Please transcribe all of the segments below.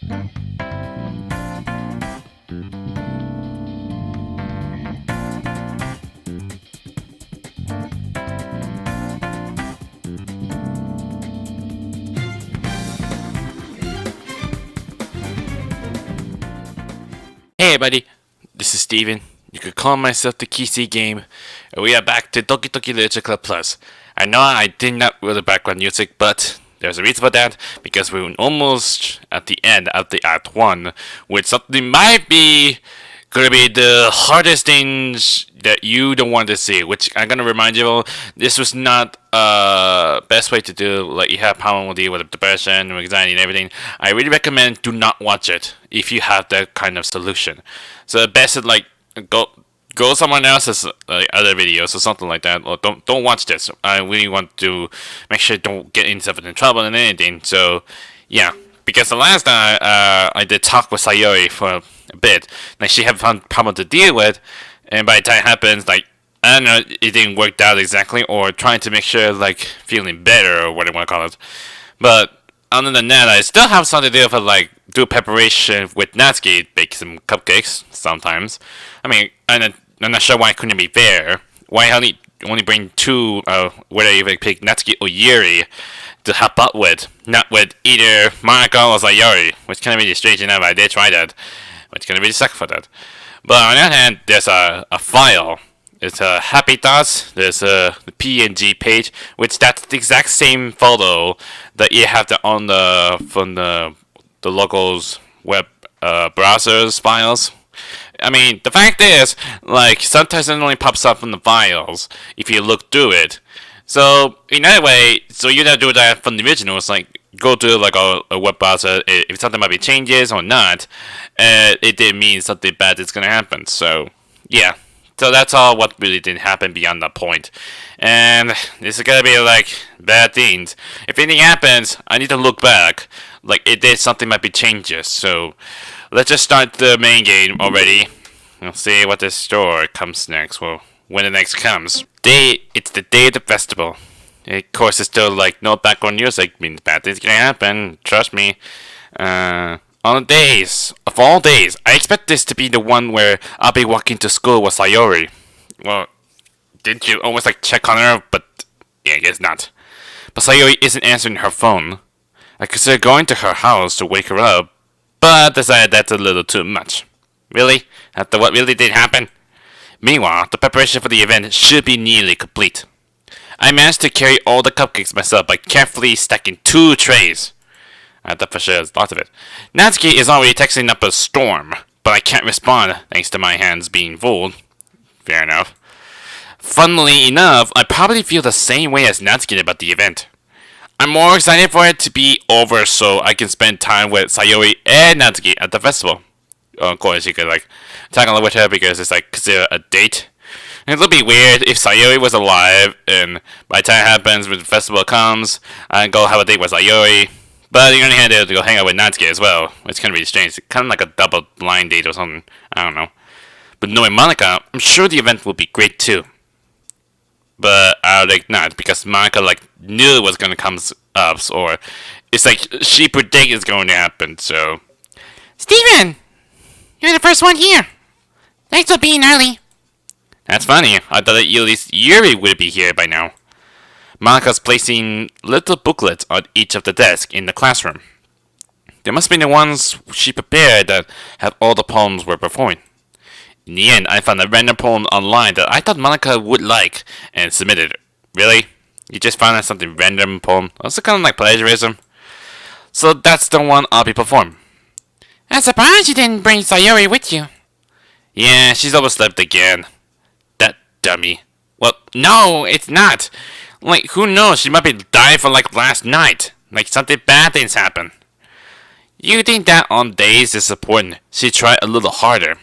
Hey everybody, this is Steven. You could call myself the KC Game, and we are back to Doki Doki Literature Club Plus. I know I did not roll the background music, but there's a reason for that, because we're almost at the end of the Act 1, which something might be gonna be the hardest things that you don't want to see, which I'm gonna remind you all, this was not best way to do, like you have problem with depression, anxiety and everything. I really recommend do not watch it if you have that kind of solution. So the best is like go someone else's other videos or something like that, or don't watch this. I really want to make sure you don't get yourself in trouble and anything. So yeah, because the last time I did talk with Sayori for a bit, like she had found problem to deal with, and by the time it happens, like I don't know, it didn't work out exactly, or trying to make sure like feeling better or whatever you want to call it. But other than that, I still have something to do for like do preparation with Natsuki, bake some cupcakes sometimes. I mean, I'm not sure why it couldn't be fair. Why only bring two, whether you pick Natsuki or Yuri to help out with, not with either Mariko or Sayori, which kind of really strange enough. I did try that, which kind of really suck for that. But on the other hand, there's a file. It's a Happy Thoughts. There's a PNG page, which that's the exact same photo that you have on from the locals web browsers files. I mean, the fact is, like, sometimes it only pops up in the files if you look through it. So, in that way, so you don't do that from the originals, like, go to, like, a web browser, if something might be changes or not, it didn't mean something bad is gonna happen, so, yeah. So that's all what really didn't happen beyond that point. And this is gonna be, like, bad things. If anything happens, I need to look back, like, it did something might be changes, so let's just start the main game already. We'll see what the story comes next, well, when the next comes. It's the day of the festival. Of course, it's still like no background music, means bad things gonna happen, trust me. On the days, of all days, I expect this to be the one where I'll be walking to school with Sayori. Well, didn't you almost like check on her, but yeah, I guess not. But Sayori isn't answering her phone. I considered going to her house to wake her up, but decided that's a little too much. Really? After what really did happen? Meanwhile, the preparation for the event should be nearly complete. I managed to carry all the cupcakes myself by carefully stacking 2 trays. I thought for sure there's lots of it. Natsuki is already texting up a storm, but I can't respond thanks to my hands being full. Fair enough. Funnily enough, I probably feel the same way as Natsuki about the event. I'm more excited for it to be over so I can spend time with Sayori and Natsuki at the festival. Of course, you could like tag along with her because it's like considered a date. And it'll be weird if Sayori was alive and by the time it happens when the festival comes, I go have a date with Sayori. But you only had to go hang out with Natsuki as well. It's kind of really strange. It's kind of like a double blind date or something. I don't know. But knowing Monica, I'm sure the event will be great too. But I think not, because Monica like knew it was gonna come up, or it's like she predicted it's going to happen. So, Steven, you're the first one here. Thanks for being early. That's funny. I thought that at least Yuri would be here by now. Monica's placing little booklets on each of the desks in the classroom. They must be the ones she prepared that have all the poems we're performing. In the end, I found a random poem online that I thought Monica would like and submitted it. Really? You just found out something random poem? Also kind of like plagiarism. So that's the one I'll be performing. I'm surprised you didn't bring Sayori with you. Yeah, she's overslept again. That dummy. Well, no, it's not. Like, who knows? She might be dying for like last night. Like something bad things happen. You think that on days is important, she tried a little harder.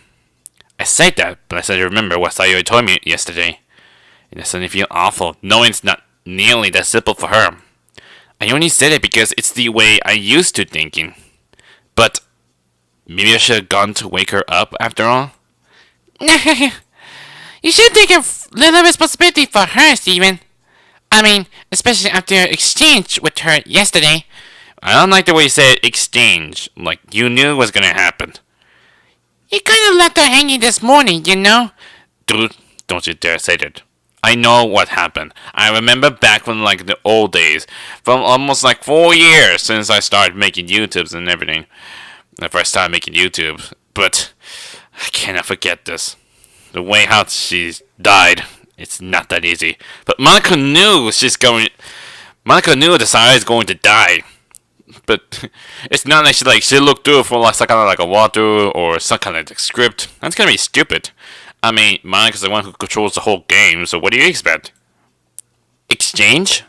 I said that, but I said remember what Sayori told me yesterday. And it suddenly feel awful, knowing it's not nearly that simple for her. I only said it because it's the way I used to thinking. But maybe I should have gone to wake her up after all? You should take a little responsibility for her, Steven. I mean, especially after your exchange with her yesterday. I don't like the way you said exchange. Like you knew it was gonna happen. You kind of left her hanging this morning, you know? Dude, don't you dare say that. I know what happened. I remember back from like the old days, from almost like 4 years since I started making YouTubes and everything. The first time making YouTube, but I cannot forget this. The way how she died, it's not that easy. But Monica knew the Sarah is going to die. But it's not like she looked through it for like some kind of like a walkthrough or some kind of like script. That's gonna be stupid. I mean, Monica's the one who controls the whole game, so what do you expect? Exchange?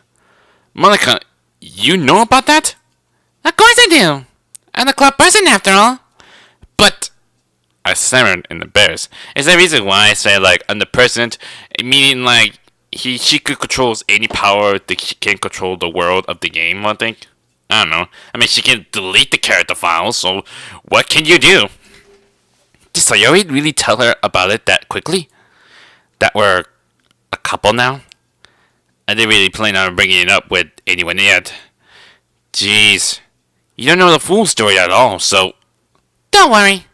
Monica, you know about that? Of course I do. I'm a club person after all. But I stammered in the bears. Is that reason why I say like I'm the president, meaning like she could control any power that she can control the world of the game, I think? I don't know. I mean, she can delete the character files, so what can you do? Did Sayori really tell her about it that quickly? That we're a couple now? I didn't really plan on bringing it up with anyone yet. Jeez. You don't know the full story at all, so... Don't worry.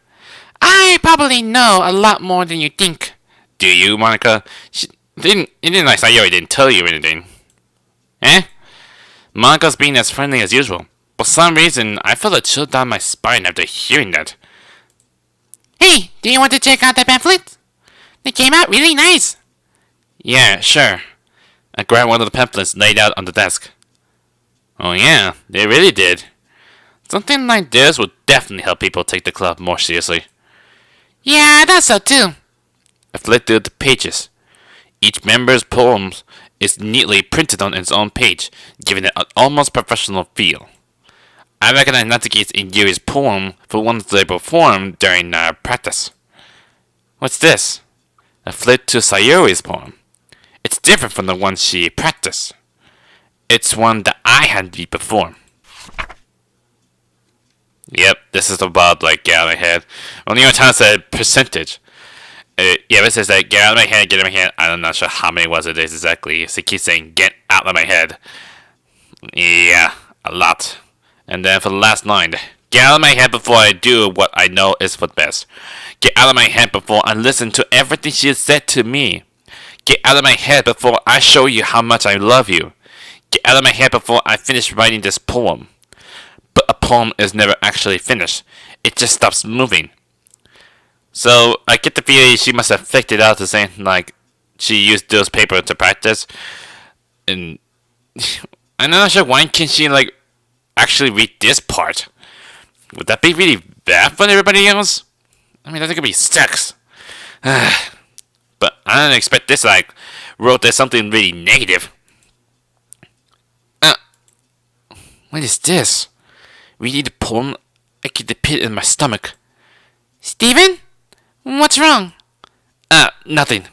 I probably know a lot more than you think. Do you, Monica? It didn't like Sayori didn't tell you anything. Eh? Monica's being as friendly as usual. For some reason, I felt a chill down my spine after hearing that. Hey, do you want to check out the pamphlet? They came out really nice. Yeah, sure. I grabbed one of the pamphlets laid out on the desk. Oh yeah, they really did. Something like this would definitely help people take the club more seriously. Yeah, I thought so too. I flipped through the pages. Each member's poem is neatly printed on its own page, giving it an almost professional feel. I recognize Natsuki's in Yuri's poem for ones they performed during practice. What's this? I flipped to Sayori's poem. It's different from the one she practiced. It's one that I had to perform. Yep, this is about like get out of my head. Well, New York Times said percentage. Yeah, it says that get out of my head, get out of my head. I'm not sure how many was it is exactly. So it keeps saying get out of my head. Yeah, a lot. And then for the last line, get out of my head before I do what I know is for the best. Get out of my head before I listen to everything she has said to me. Get out of my head before I show you how much I love you. Get out of my head before I finish writing this poem. But a poem is never actually finished. It just stops moving. So I get the feeling she must have faked it out to say like she used those papers to practice. And I'm not sure why can't she like actually read this part. Would that be really bad for everybody else? I mean, that's gonna be sex. But I didn't expect this like wrote there something really negative. What is this? Reading the poem, I get the pit in my stomach. Steven? What's wrong? Nothing.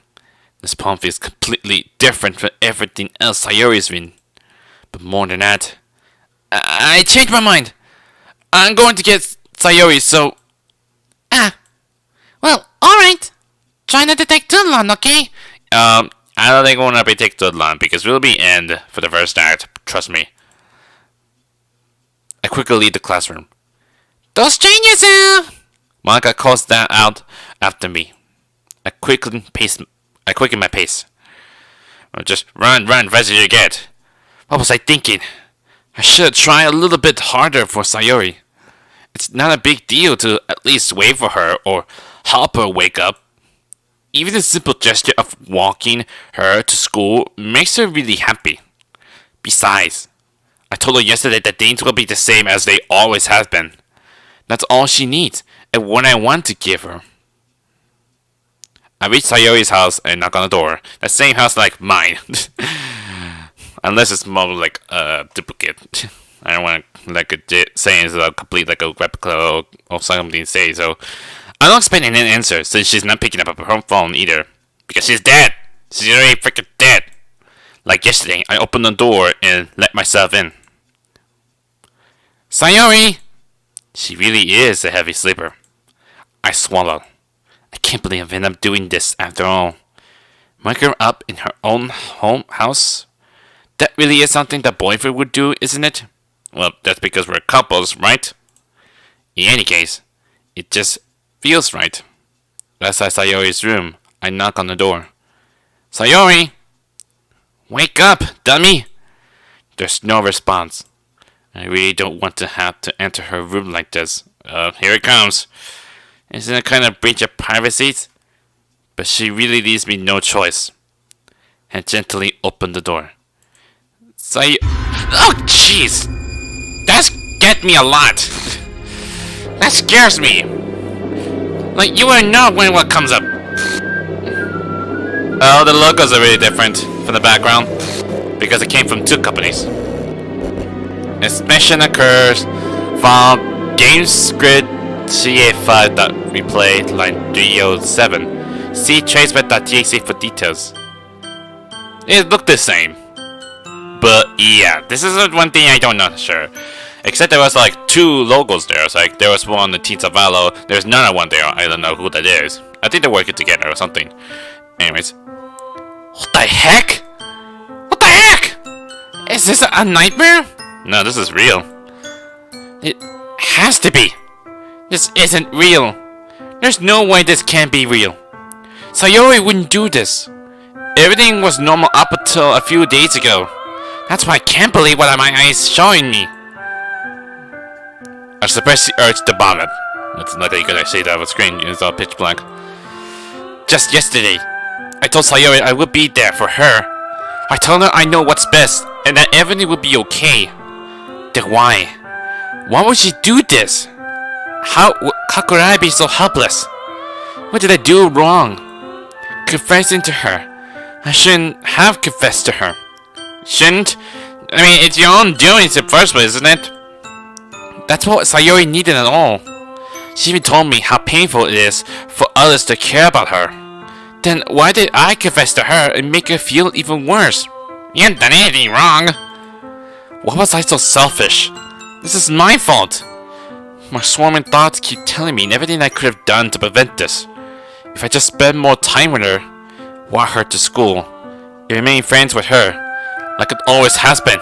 This poem feels completely different from everything else Sayori's written. But more than that, I changed my mind. I'm going to get Sayori, so... Well, alright. Try not to take too long, okay? I don't think it will not be take too long, because we'll be end for the first act, trust me. I quickly leave the classroom. Don't strain yourself! Monica calls that out after me. I quicken my pace. Just run, fast as you get. What was I thinking? I should try a little bit harder for Sayori. It's not a big deal to at least wait for her or help her wake up. Even the simple gesture of walking her to school makes her really happy. Besides, I told her yesterday that things will be the same as they always have been. That's all she needs, and what I want to give her. I reach Sayori's house and knock on the door. The same house like mine. Unless it's more like a duplicate. I don't want to like say it's a complete like a replica or something to say, so I don't expect an answer since she's not picking up her phone either. Because she's dead. She's already freaking dead. Like yesterday, I opened the door and let myself in. Sayori! She really is a heavy sleeper. I swallow. I can't believe I ended up doing this after all. Waking her up in her own house? That really is something that boyfriend would do, isn't it? Well, that's because we're couples, right? In any case, it just feels right. Outside Sayori's room, I knock on the door. Sayori! Wake up, dummy! There's no response. I really don't want to have to enter her room like this. Here it comes. Isn't it kind of breach of privacy? But she really leaves me no choice. And gently open the door. Oh, jeez! That's get me a lot. That scares me. Like, you wouldn't know when what comes up. Oh, the logos are really different from the background. Because it came from two companies. This mission occurs from GameScript CA5.replay line 307. See traceback.txt for details. It looked the same. But yeah, this is one thing I don't know sure. Except there was like two logos there. It's like there was one on the Teens of Valor. There's another one there. I don't know who that is. I think they're working together or something. Anyways. What the heck? What the heck? Is this a nightmare? No, this is real. It has to be. This isn't real. There's no way this can't be real. Sayori wouldn't do this. Everything was normal up until a few days ago. That's why I can't believe what my eyes showing me. I suppress the urge to vomit. It's not that you can see that on screen. It's all pitch black. Just yesterday, I told Sayori I would be there for her. I told her I know what's best and that everything would be okay. Then why? Why would she do this? How could I be so helpless? What did I do wrong? Confessing to her. I shouldn't have confessed to her. Shouldn't? I mean, it's your own doings in the first place, isn't it? That's what Sayori needed at all. She even told me how painful it is for others to care about her. Then why did I confess to her and make her feel even worse? You haven't done anything wrong. Why was I so selfish? This is my fault. My swarming thoughts keep telling me everything I could have done to prevent this. If I just spend more time with her, walk her to school, and remain friends with her, like it always has been.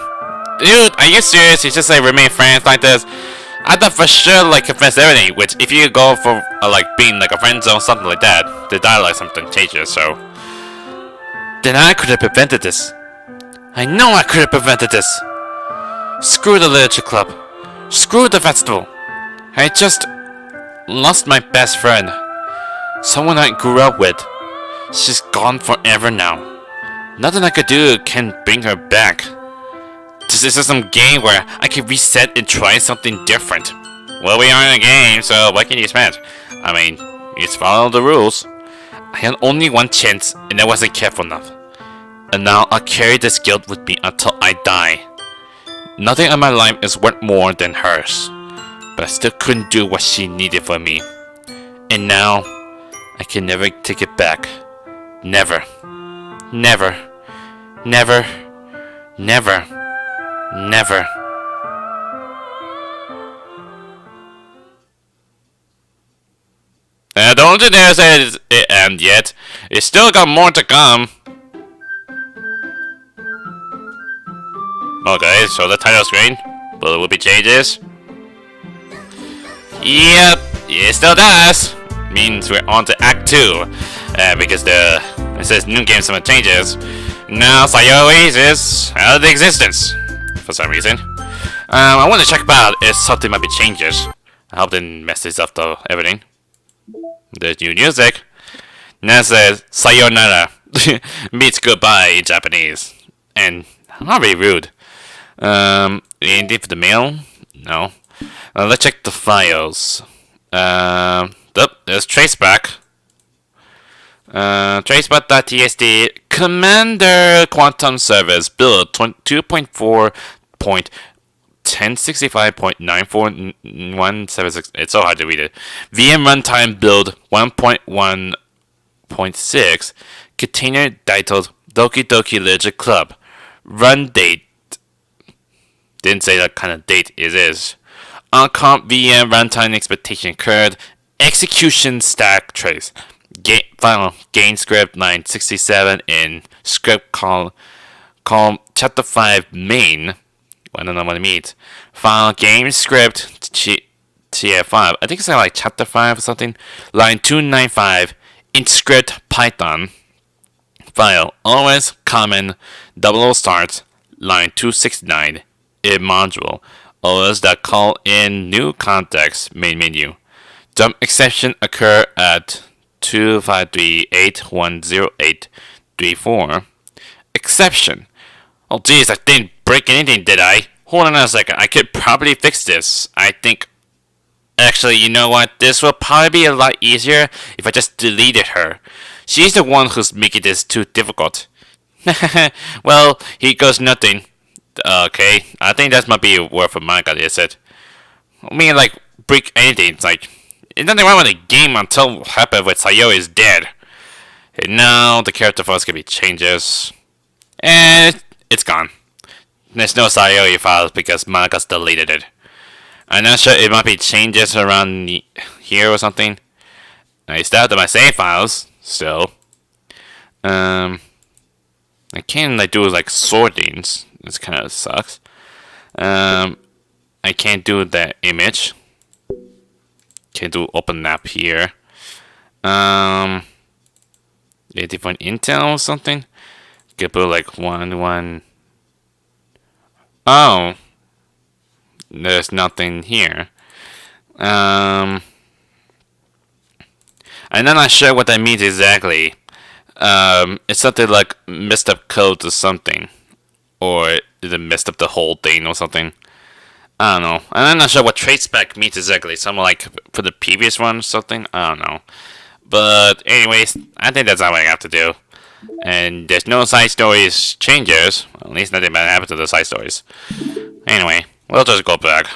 Dude, are you serious? You just say remain friends like this? I thought for sure like confess everything, which if you go for like being like a friend zone, something like that, the dialogue something changes, so. Then I could have prevented this. I know I could have prevented this. Screw the literature club. Screw the festival. I just lost my best friend. Someone I grew up with. She's gone forever now. Nothing I could do can bring her back. This is some game where I can reset and try something different. Well, we are in a game, so what can you expect? I mean, you just follow the rules. I had only one chance, and I wasn't careful enough. And now I'll carry this guilt with me until I die. Nothing in my life is worth more than hers. But I still couldn't do what she needed from me. And now, I can never take it back. Never. Never. Never. Never. Never. Don't you dare say it end yet. It's still got more to come. Okay, so the title screen. Will it be changes? Yep, it still does. Means we're on to Act 2. Because it says new game summon changes. Now Sayori's is out of existence. For some reason. I want to check about if something might be changes. I hope they didn't mess this up though, everything. There's new music. Now it says sayonara. Means goodbye in Japanese. And not very rude. Anything for the mail? No. Let's check the files. There's traceback. Traceback.txt Commander Quantum Service build 2.4.1065.94176. It's so hard to read it. VM runtime build 1.1.6. Container titled Doki Doki Literature Club. Run date. Didn't say that kind of date it is. Uncomp VM runtime expectation occurred. Execution stack trace. Final gain script line 67 in script column chapter 5 main. I don't know what it means. File game script TF5. I think it's like chapter 5 or something. Line 295 in script Python. File always common double start line 269 in module. Always that call in new context main menu. Jump exception occur at 253810834. Exception. Oh geez, I didn't break anything, did I? Hold on a second, I could probably fix this. I think... Actually, you know what? This will probably be a lot easier if I just deleted her. She's the one who's making this too difficult. Well, here goes nothing. Okay, I think that might be a word for manga, is it? I mean, like, break anything. It's like, there's nothing wrong with the game until what happened with Sayo is dead. And now the character files can be changes. And it's gone. There's no Sayori files because manga's deleted it. I'm not sure, it might be changes around here or something. I still have my save files, still. I can't like do like sortings. This kind of sucks. I can't do that image. Can't do open map here. A different intel or something. Could put like one. Oh, there's nothing here. I'm not sure what that means exactly. It's something like messed up codes or something. Or is it messed up the whole thing or something? I don't know. I'm not sure what traceback means exactly. Something like for the previous one or something? I don't know. But anyways, I think that's all I have to do. And there's no side stories changes. At least nothing bad happened to the side stories. Anyway, we'll just go back.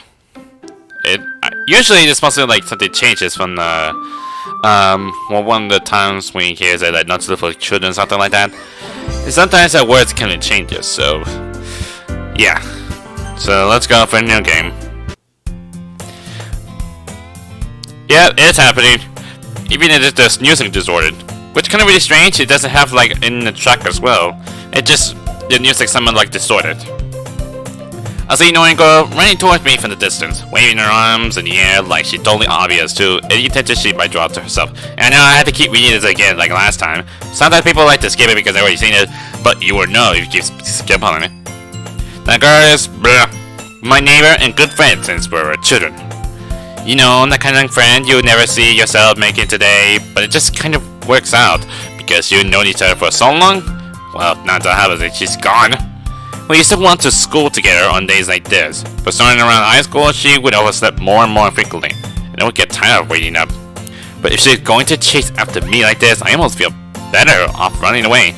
Usually it's supposed to like something changes from the well, one of the times when you hear that like not to look for children, something like that. And sometimes that words kind of changes, so yeah. So let's go for a new game. Yeah, it's happening. Even if there's music distorted, which kind of really strange. It doesn't have like in the track as well. It just the music someone like distorted. I see annoying girl running towards me from the distance, waving her arms in the air like she's totally obvious too. Any attention she might draw to herself. And I know I had to keep reading this again like last time. Sometimes people like to skip it because they've already seen it, but you would know if you skip on it. That girl is my neighbor and good friend since we were children. You know, that kind of friend you would never see yourself making today, but it just kind of works out because you've known each other for so long. Well, not that happens, she's gone. We used to want to school together on days like this, but starting around high school, she would overstep more and more frequently, and I would get tired of waiting up. But if she's going to chase after me like this, I almost feel better off running away.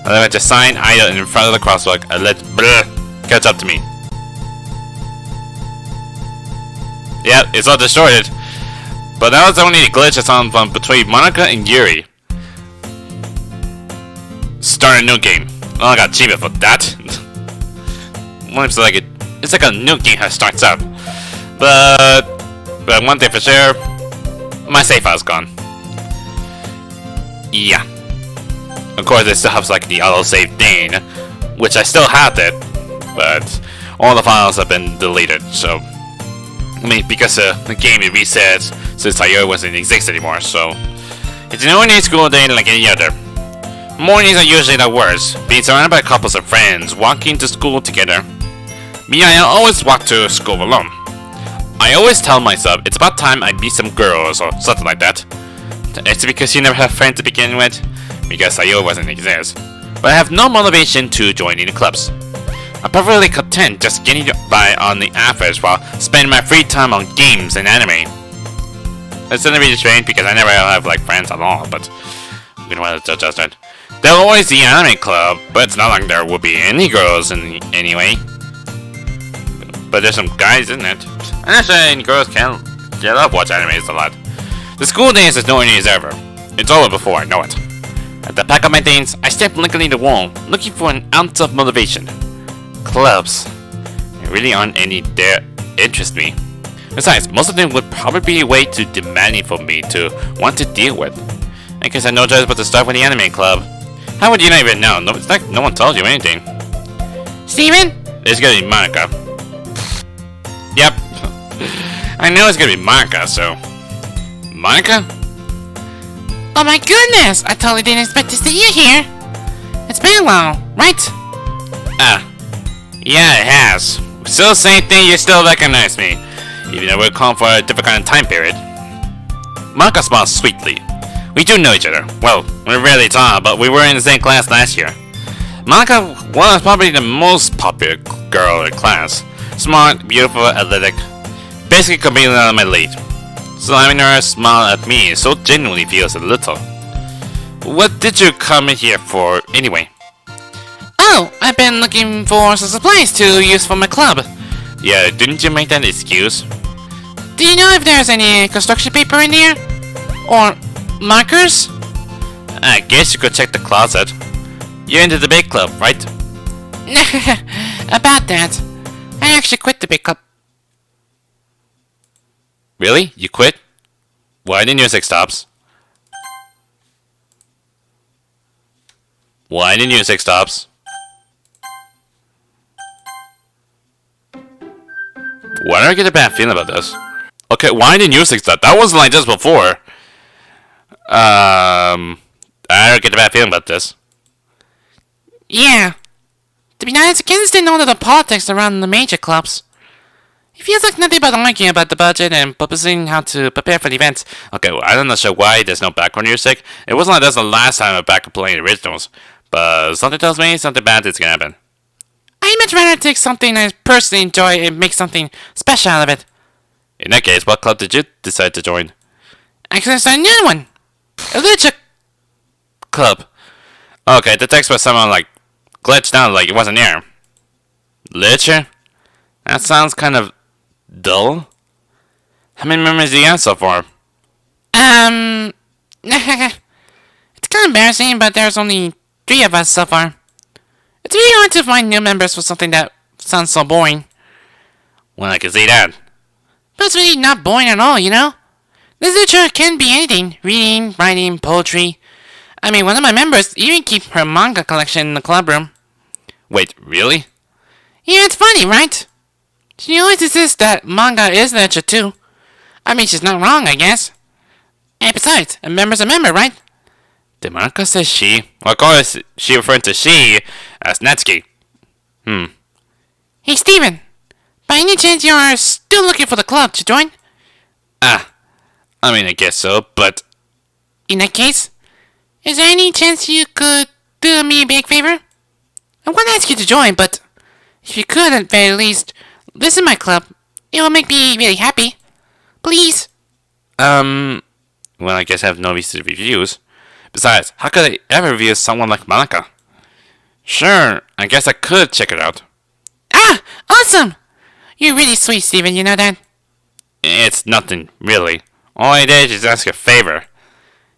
I just sign idle in front of the crosswalk and let catch up to me. Yep, it's all distorted. But that was only a glitch that's on from between Monica and Yuri. Start a new game. Oh, I got achievement for that. It's like a new game that starts up. But one thing for sure, my save file's gone. Yeah. Of course, it still has like the autosave thing, which I still have it, but all the files have been deleted. So, I mean, because the game it resets since Sayori doesn't exist anymore. So, it's an ordinary school day like any other. Mornings are usually the worst, being surrounded by couples of friends walking to school together. Me, I always walk to school alone. I always tell myself it's about time I meet some girls or something like that. It's because you never have friends to begin with, because Sayori doesn't exist. But I have no motivation to join any clubs. I'm perfectly content just getting by on the average while spending my free time on games and anime. It's gonna be strange because I never have like friends at all, but we don't want to judge that. There's always the anime club, but it's not like there will be any girls in anyway. But there's some guys, isn't it? I'm not sure any girls can get up watch animes a lot. The school days is no ordinary as ever. It's over before I know it. At the pack of my things, I step blinking the wall, looking for an ounce of motivation. Clubs. There really aren't any there interest me. Besides, most of them would probably be way too demanding for me to want to deal with. I guess I know just but to start with the anime club. How would you not even know? No, it's like no one tells you anything. Steven? It's gonna be Monica. I know it's gonna be Monica, so... Monica? Oh my goodness! I totally didn't expect to see you here. It's been a while, right? Yeah, it has. Still the same thing, you still recognize me. Even though we're calling for a different kind of time period. Monica smiles sweetly. We do know each other. Well, we rarely talk, but we were in the same class last year. Monica was probably the most popular girl in class. Smart, beautiful, athletic. Basically completely on my lead. So having her smile at me so genuinely feels a little. What did you come in here for anyway? Oh, I've been looking for some supplies to use for my club. Yeah, didn't you make that excuse? Do you know if there's any construction paper in here? Or markers? I guess you could check the closet. You're into the big club, right? About that, I actually quit the big club. Really? You quit? Why didn't you 6 stops? Why didn't you 6 stops? Why do I get a bad feeling about this? Okay, why didn't you 6 stops? That wasn't like this before. I don't get a bad feeling about this. Yeah. To be honest, kids didn't know the politics around the major clubs. It feels like nothing but arguing about the budget and proposing how to prepare for the events. Okay, well, I'm not sure why there's no background music. It wasn't like this the last time I back playing originals. But something tells me something bad is gonna happen. I'd much rather take something I personally enjoy and make something special out of it. In that case, what club did you decide to join? Actually, I started a new one. A literature Club. Okay, the text was somehow like glitched out like it wasn't there. Literature? That sounds kind of dull. How many members do you have so far? it's kind of embarrassing, but there's only 3 of us so far. It's really hard to find new members for something that sounds so boring. Well, I can see that. But it's really not boring at all, you know? Literature can be anything. Reading, writing, poetry. I mean, one of my members even keeps her manga collection in the club room. Wait, really? Yeah, it's funny, right? She always insists that manga is literature too. I mean, she's not wrong, I guess. And besides, a member's a member, right? Did Monica say she? Well, of course, she referring to she as Natsuki. Hey, Steven. By any chance you are still looking for the club to join? I mean, I guess so, but... In that case, is there any chance you could do me a big favor? I want to ask you to join, but if you could at very least listen to my club, it will make me really happy. Please. Well, I guess I have no reason to refuse. Besides, how could I ever review someone like Monica? Sure, I guess I could check it out. Ah, awesome! You're really sweet, Steven, you know that? It's nothing, really. All I did is ask a favor.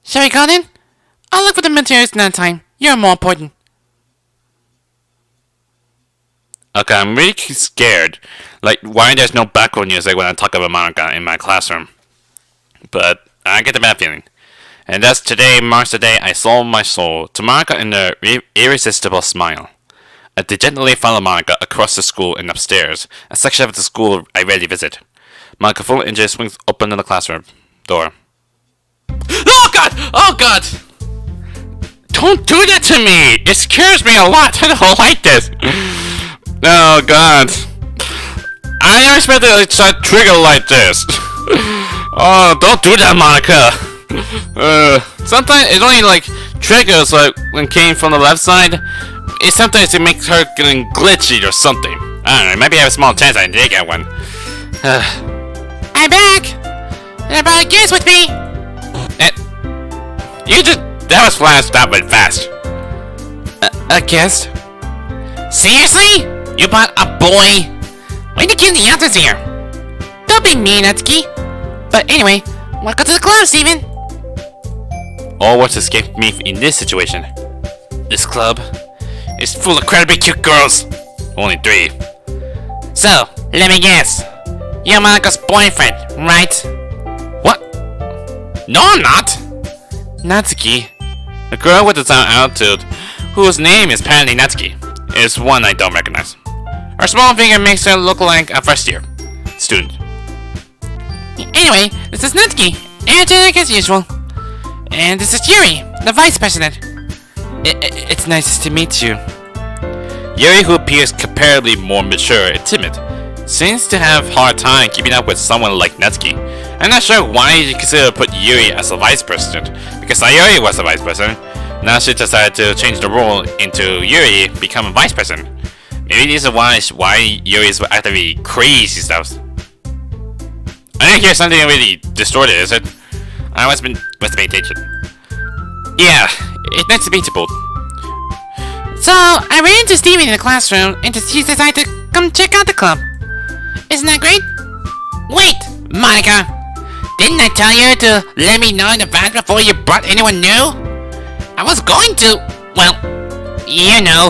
Shall we go then? I'll look for the materials another time. You're more important. Okay, I'm really scared. Like, why there's no background music when I talk about Monica in my classroom. But I get the bad feeling. And thus today marks the day I sold my soul to Monica in an irresistible smile. I gently followed Monica across the school and upstairs, a section of the school I rarely visit. Monica full of interest swings open the classroom door. Oh god! Oh god! Don't do that to me! It scares me a lot! I don't like this! Oh god. I never expected it to trigger like this. Oh, don't do that, Monica! Sometimes it only like triggers like when it came from the left side. It sometimes it makes her getting glitchy or something. I don't know, maybe I have a small chance I did get one. I'm back! And I brought a guest with me! That was flashed that went fast. A guest? Seriously? You brought a boy? Why did you get the others here? Don't be mean, Natsuki. But anyway, welcome to the club, Steven. All what escaped me in this situation. This club is full of incredibly cute girls. Only 3. So, let me guess. You're Monica's boyfriend, right? What? No, I'm not. Natsuki, the girl with the sound attitude, whose name is apparently Natsuki, is one I don't recognize. Her small figure makes her look like a first-year student. Anyway, this is Natsuki, energetic as usual. And this is Yuri, the vice president. It's nice to meet you. Yuri, who appears comparably more mature and timid, seems to have a hard time keeping up with someone like Natsuki. I'm not sure why you consider to put Yuri as a vice president, because Sayori was a vice president. Now she decided to change the role into Yuri become a vice president. Maybe this is why Yuri's actively crazy stuff. I didn't hear something really distorted, is it? I must pay attention. Yeah, it's nice to meet you both. So, I ran into Steven in the classroom and he decided to come check out the club. Isn't that great? Wait, Monica! Didn't I tell you to let me know in advance before you brought anyone new? I was going to, well, you know.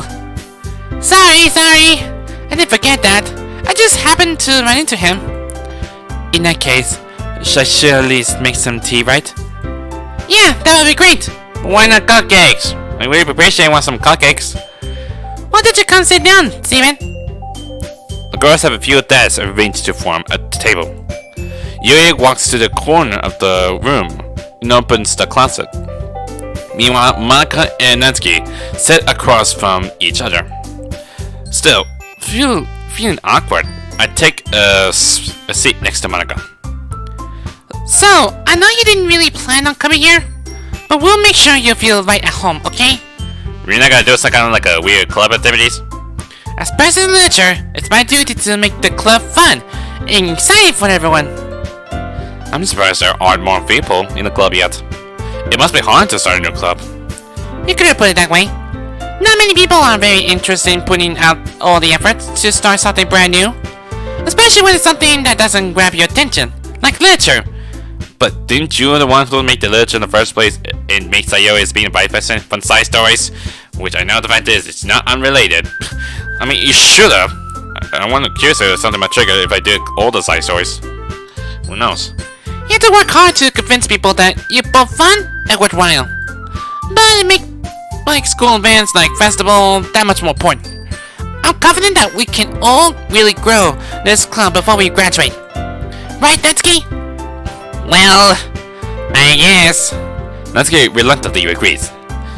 Sorry. I didn't forget that. I just happened to run into him. In that case, should at least make some tea, right? Yeah, that would be great. Why not cupcakes? I really appreciate want some cupcakes. Why don't you come sit down, Steven? The girls have a few desks arranged to form a table. Yuri walks to the corner of the room and opens the closet. Meanwhile, Monica and Natsuki sit across from each other. Still, feeling awkward, I take a seat next to Monica. So, I know you didn't really plan on coming here, but we'll make sure you feel right at home, okay? We're not gonna do some kind of like a weird club activities? As president of literature, it's my duty to make the club fun and exciting for everyone. I'm surprised there aren't more people in the club yet. It must be hard to start a new club. You could have put it that way. Not many people are very interested in putting out all the efforts to start something brand new. Especially when it's something that doesn't grab your attention, like literature. But didn't you the one who made the literature in the first place and make Sayori as being a vice president from side stories? Which I know the fact is, it's not unrelated. I mean, you should have. I want to curious if something might trigger if I did all the side stories. Who knows? You have to work hard to convince people that you're both fun and worthwhile. But it makes like school events like festival that much more important. I'm confident that we can all really grow this club before we graduate. Right, Natsuki? Well, I guess. Natsuki reluctantly agrees.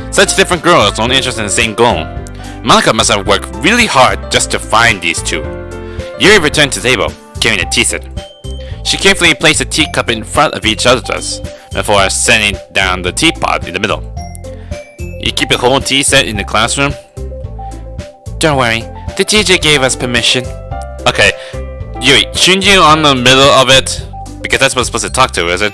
Such different girls only interested in the same goal. Monica must have worked really hard just to find these two. Yuri returned to the table, carrying a tea set. She carefully placed a teacup in front of each other's before setting down the teapot in the middle. You keep a whole tea set in the classroom? Don't worry, the teacher gave us permission. Okay, Yuri, shouldn't you on the middle of it? Because that's what we're supposed to talk to, is it?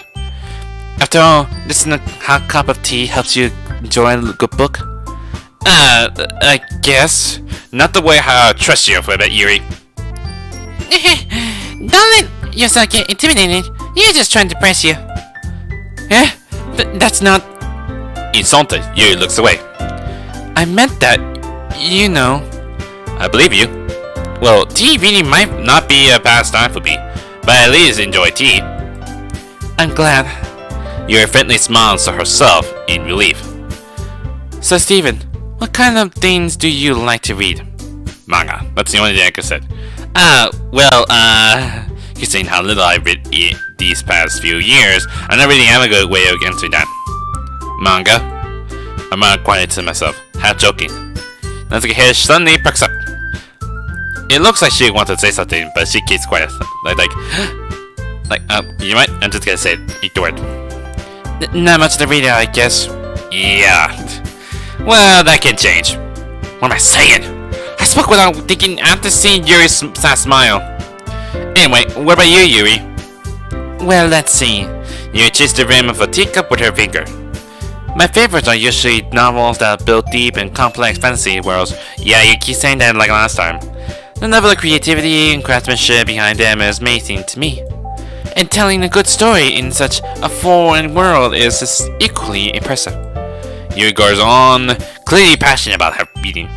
After all, this hot cup of tea helps you enjoy a good book. I guess. Not the way I trust you for that, Yuri. Don't let yourself get intimidated. You're just trying to press you. Eh? That's not... Insulted, Yuri looks away. I meant that, you know. I believe you. Well, tea really might not be a pastime for me, but at least enjoy tea. I'm glad. Yuri friendly smiles to herself in relief. So, Steven, what kind of things do you like to read? Manga. That's the only thing I could say. Considering how little I've read these past few years, I don't really have a good way of answering that. Manga? I'm quiet to myself, half joking. Natsuki head suddenly perks up. It looks like she wants to say something, but she keeps quiet. You might? I'm just gonna say it. Ignore it. Not much to read, I guess. Yeah. Well, that can change. What am I saying? I spoke without thinking after seeing Yuri's sad smile. Anyway, what about you, Yuri? Well, let's see. Yuri chased the rim of a teacup with her finger. My favorites are usually novels that build deep and complex fantasy worlds. Yeah, you keep saying that like last time. The level of creativity and craftsmanship behind them is amazing to me. And telling a good story in such a foreign world is just equally impressive. Yuri goes on, clearly passionate about her reading.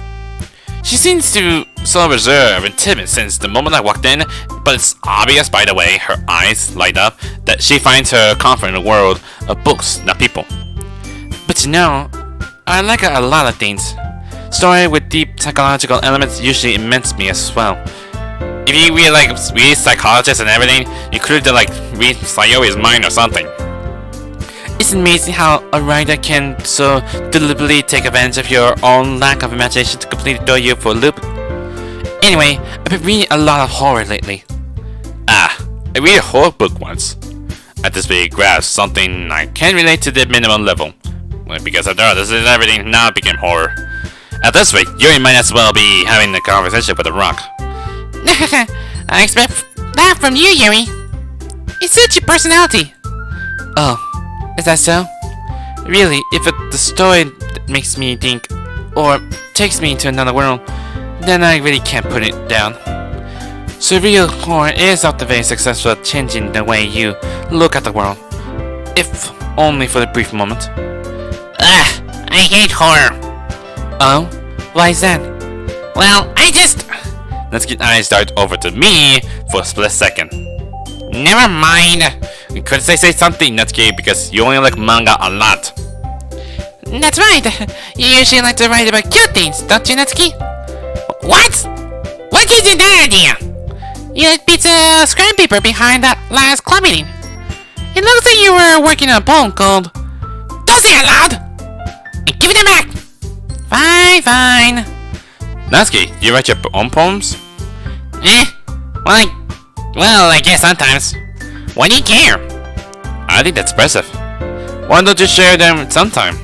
She seems to so reserved and timid since the moment I walked in, but it's obvious by the way her eyes light up that she finds her comfort in a world of books, not people. But you know, I like a lot of things. Story with deep psychological elements usually immense me as well. If you read like read psychologists and everything, you could have like read Sayori's mind or something. It's amazing how a writer can so deliberately take advantage of your own lack of imagination to completely throw you for a loop. Anyway, I've been reading a lot of horror lately. I read a horror book once. I just really grasped something I can relate to the minimum level. Well, because after all, this is everything now became horror. At this rate, Yuri might as well be having a conversation with a rock. I expect that from you, Yuri. It suits your personality. Oh, is that so? Really, if the story makes me think, or takes me into another world, then I really can't put it down. Surreal horror is often very successful at changing the way you look at the world, if only for a brief moment. I hate horror. Oh? Why is that? Well, I just... Natsuki's eyes dart over to me for a split second. Never mind. You could say something, Natsuki, because you only like manga a lot. That's right. You usually like to write about cute things, don't you, Natsuki? What? What gives you that idea? You had pizza scrap paper behind that last club meeting. It looks like you were working on a poem called... Don't say it loud! And give it back! Fine. Natsuki, you write your own poems? Well, I guess sometimes. Why do you care? I think that's impressive. Why don't you share them sometime?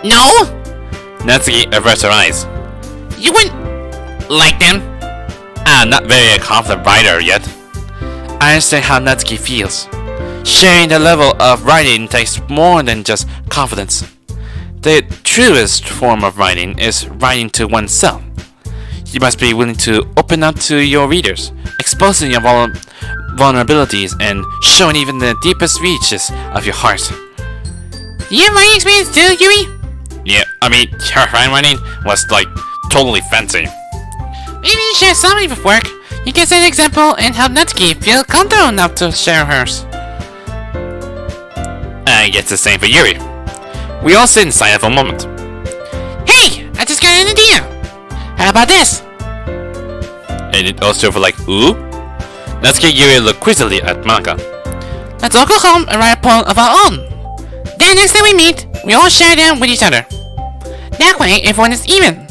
No! Natsuki averts her eyes. You wouldn't like them. I'm not very a confident writer yet. I understand how Natsuki feels. Sharing the level of writing takes more than just confidence. The truest form of writing is writing to oneself. You must be willing to open up to your readers, exposing your vulnerabilities and showing even the deepest reaches of your heart. Do you have writing experience too, Yuri? Yeah, I mean, her handwriting was like totally fancy. Maybe you share some of your work. You can set an example and help Natsuki feel comfortable enough to share hers. I guess the same for Yuri. We all sit inside for a moment. Hey! I just got an idea! How about this? And it also for like, ooh? Natsuki and Yuri look quizzically at manga. Let's all go home and write a poem of our own. Then next time we meet, we all share them with each other. That way, everyone is even.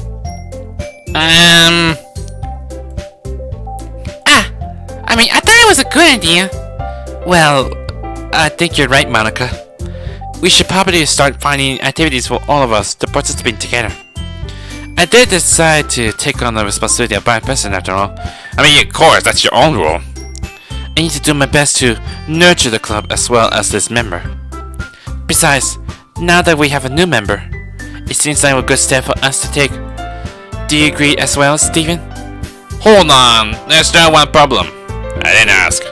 I thought it was a good idea. Well, I think you're right, Monica. We should probably start finding activities for all of us to participate together. I did decide to take on the responsibility of vice president after all. I mean, of course, that's your own role. I need to do my best to nurture the club as well as this member. Besides, now that we have a new member, it seems like a good step for us to take. Do you agree as well, Steven? Hold on, there's not one problem. I didn't ask.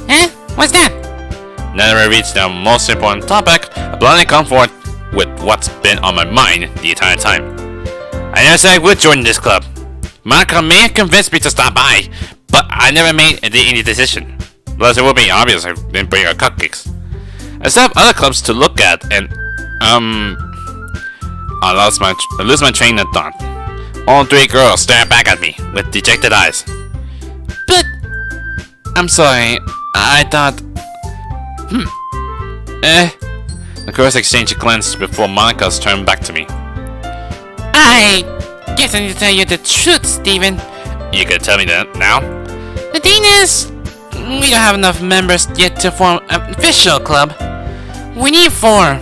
Eh? What's that? Never reached the most important topic, I blindly come forward with what's been on my mind the entire time. I never said I would join this club. Monica may have convinced me to stop by, but I never made any decision. Plus, it would be obvious I didn't bring her cupcakes. I still have other clubs to look at, and I lose my train of thought. All three girls stare back at me with dejected eyes. But I'm sorry. I thought. The girls exchange a glance before Monica's turned back to me. I guess I need to tell you the truth, Steven. You could tell me that now? The thing is, we don't have enough members yet to form an official club. We need 4.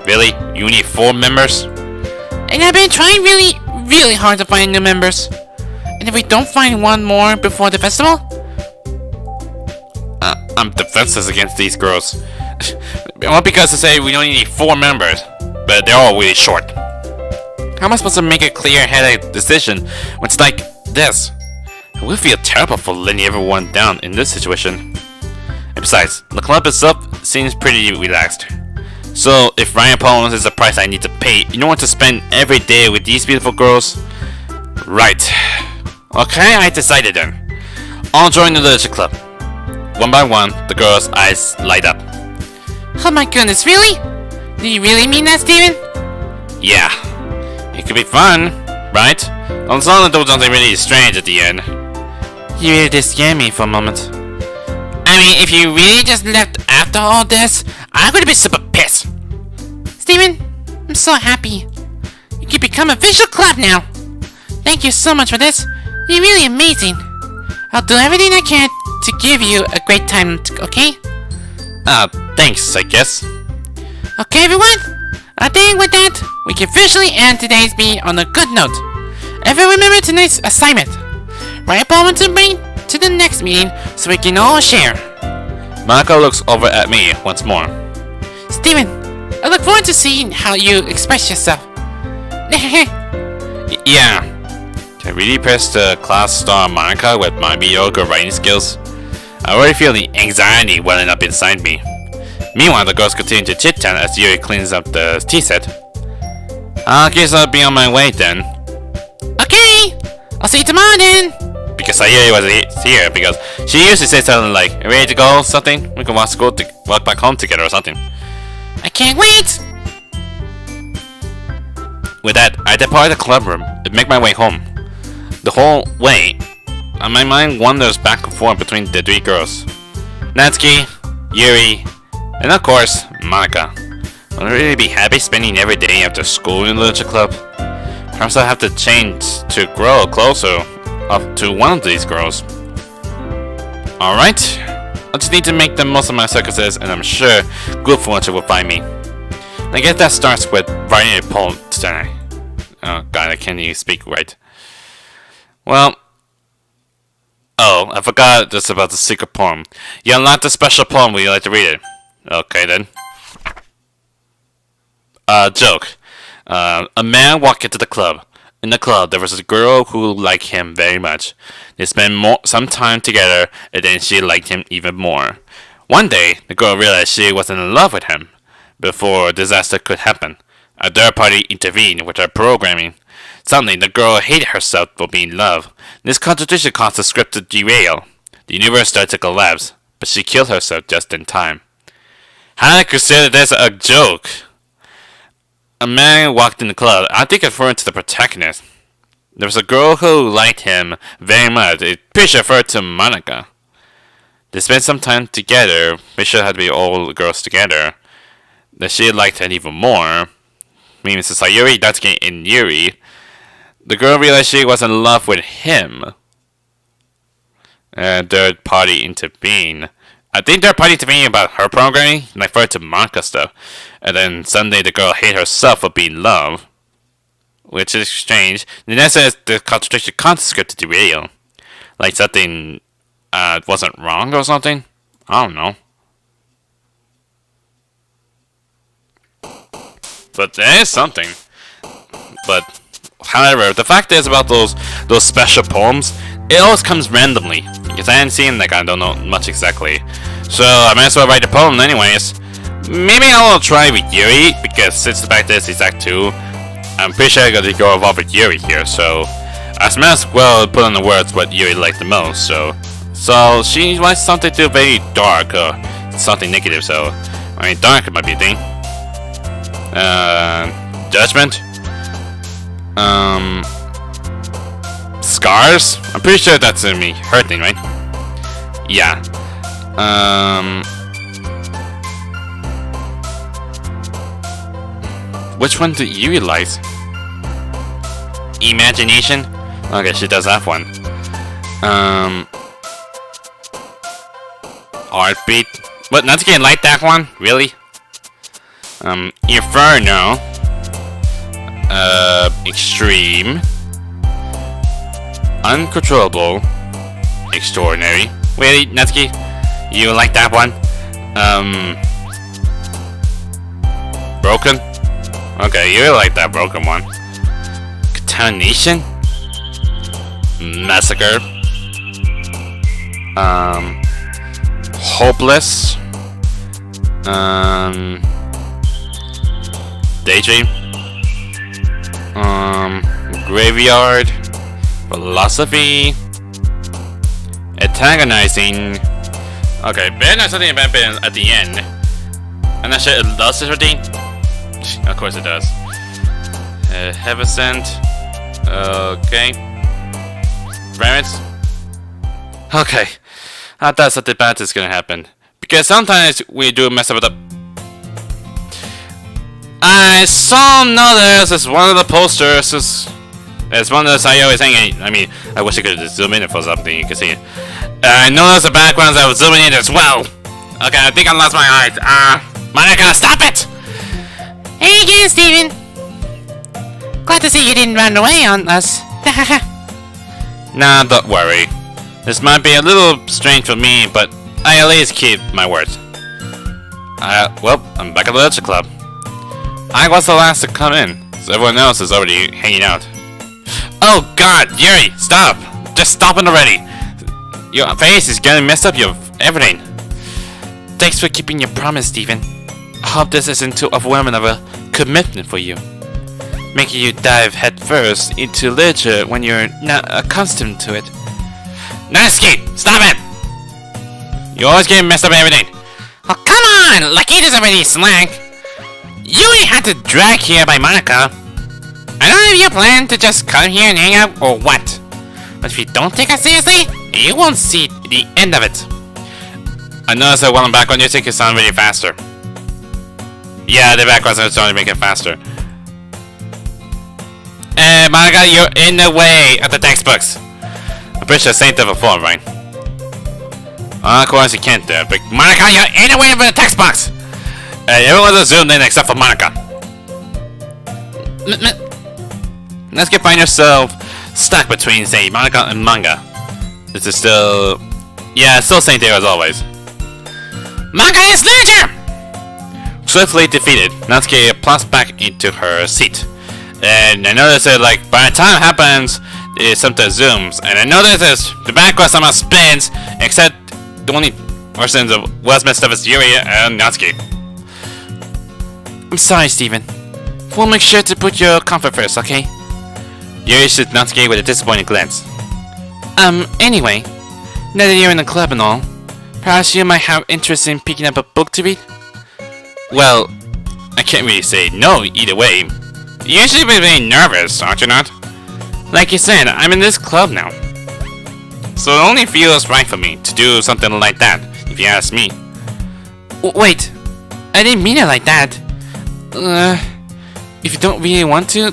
Really? You need 4 members? And I've been trying really hard to find new members. And if we don't find one more before the festival? I'm defenseless against these girls. Well, because they say we only need 4 members, but they're all really short. How am I supposed to make a clear-headed decision when it's like this? I would feel terrible for letting everyone down in this situation. And besides, the club itself seems pretty relaxed. So, if writing poems is the price I need to pay in order to spend every day with these beautiful girls, right. Okay, I decided then. I'll join the literature club. One by one, the girls' eyes light up. Oh my goodness, really? Do you really mean that, Steven? Yeah. It could be fun, right? As long as there was nothing really strange at the end. You really did scare me for a moment. I mean, if you really just left after all this, I'm gonna be super pissed. Steven, I'm so happy. You can become a official club now. Thank you so much for this. You're really amazing. I'll do everything I can to give you a great time, okay? Thanks, I guess. Okay, everyone? I think with that, we can officially end today's meeting on a good note. Everyone remember tonight's assignment. Write a poem to bring to the next meeting so we can all share. Monica looks over at me once more. Steven, I look forward to seeing how you express yourself. Yeah. Can I really impress the class star Monica with my mediocre writing skills? I already feel the anxiety welling up inside me. Meanwhile, the girls continue to chit-chat as Yuri cleans up the tea set. I guess I'll be on my way then. Okay, I'll see you tomorrow then. Because Sayuri was here, because she usually says something like, ready to go, something? We can walk back home together or something. I can't wait. With that, I depart the club room and make my way home. The whole way, my mind wanders back and forth between the three girls. Natsuki, Yuri, and of course, Monica. Will I really be happy spending every day after school in the literature club? Perhaps I'll have to change to grow closer up to one of these girls. Alright, I just need to make the most of my circuses, and I'm sure good fortune will find me. I guess that starts with writing a poem tonight. Oh god, I can't even speak right. Well, oh, I forgot just about the secret poem. You unlock the special poem, would you like to read it? Okay then. Joke. A man walked into the club. In the club, there was a girl who liked him very much. They spent some time together, and then she liked him even more. One day, the girl realized she wasn't in love with him. Before disaster could happen, a third party intervened with her programming. Suddenly, the girl hated herself for being in love. This contradiction caused the script to derail. The universe started to collapse, but she killed herself just in time. How did I consider this a joke? A man walked in the club. I think referring to the protagonist. There was a girl who liked him very much. It pretty sure referred to Monica. They spent some time together. Pretty sure it had to be all the girls together. That she liked him even more. Meaning it's Sayuri, Natsuki, and Yuri. The girl realized she was in love with him. And third party intervened. I think third party intervening about her programming, and I referred to Monica stuff. And then suddenly the girl hated herself for being in love. Which is strange. Then that says the contradiction caused the script to derail. Like something wasn't wrong or something? I don't know. But there is something. But however, the fact is about those special poems, it always comes randomly. Because I haven't seen I don't know much exactly. So I might as well write the poem anyways. Maybe I will try with Yuri, because since the fact is he's Act 2, I'm pretty sure I'm gonna go involved with Yuri here, so I might as well put on the words what Yuri liked the most, so she likes something too very dark, or something negative, so I mean dark might be a thing. Judgment? Scars? I'm pretty sure that's gonna be her thing, right? Yeah. Which one do you realize? Imagination? Okay, she does have one. Heartbeat? What, not to like that one? Really? Inferno. Extreme. Uncontrollable. Extraordinary. Really, Natsuki? You like that one? Broken? Okay, you really like that broken one. Contamination? Massacre? Hopeless? Daydream? Graveyard? Philosophy? Antagonizing? Okay, Ben has something about Ben at the end. I'm not sure it does this routine. Of course it does. Heaven sent. Okay. Parents. Okay, I thought something bad is gonna happen. Because sometimes we do mess up with the... I saw notice as one of the posters as one of the Sayo is hanging. I mean, I wish I could just zoom in for something you can see it. I noticed the backgrounds I was zooming in as well. Okay, I think I lost my eyes. Monica, stop it! Hey again, Steven. Glad to see you didn't run away on us. Nah, don't worry. This might be a little strange for me, but I at least keep my words. Well, I'm back at the Literature Club. I was the last to come in, so everyone else is already hanging out. Oh God, Yuri, stop! Just stop it already! Your face is getting messed up, your everything. Thanks for keeping your promise, Steven. I hope this isn't too overwhelming of a commitment for you, making you dive headfirst into literature when you're not accustomed to it. Natsuki, stop it! You're always getting messed up and everything. Oh, come on! Lucky doesn't really slack. Yuri had to drag here by Monica. I don't know if you plan to just come here and hang out or what. But if you don't take us seriously, you won't see the end of it. I noticed that while I'm back on music, it sounds really faster. Yeah, the background is starting to make it faster. Hey, Monica, you're in the way of the textbooks. I'm pretty sure I said that before, right? Of course you can't do it, but Monica, you're in the way of the textbooks. everyone's zoomed in except for Monica. Let's get find yourself stuck between, say, Monica and manga. This is still... Yeah, still same there as always. Manga is literature! Swiftly defeated, Natsuki plops back into her seat. And I notice that, like, by the time it happens, something zooms. And I notice the background somehow spins, except the only person that was messed up is Yuri and Natsuki. I'm sorry, Steven. We'll make sure to put your comfort first, okay? Yuri shoots Natsuki with a disappointed glance. Anyway, now that you're in the club and all, perhaps you might have interest in picking up a book to read? Well, I can't really say no either way. You usually be very nervous, aren't you not? Like you said, I'm in this club now. So it only feels right for me to do something like that, if you ask me. Wait, I didn't mean it like that. If you don't really want to,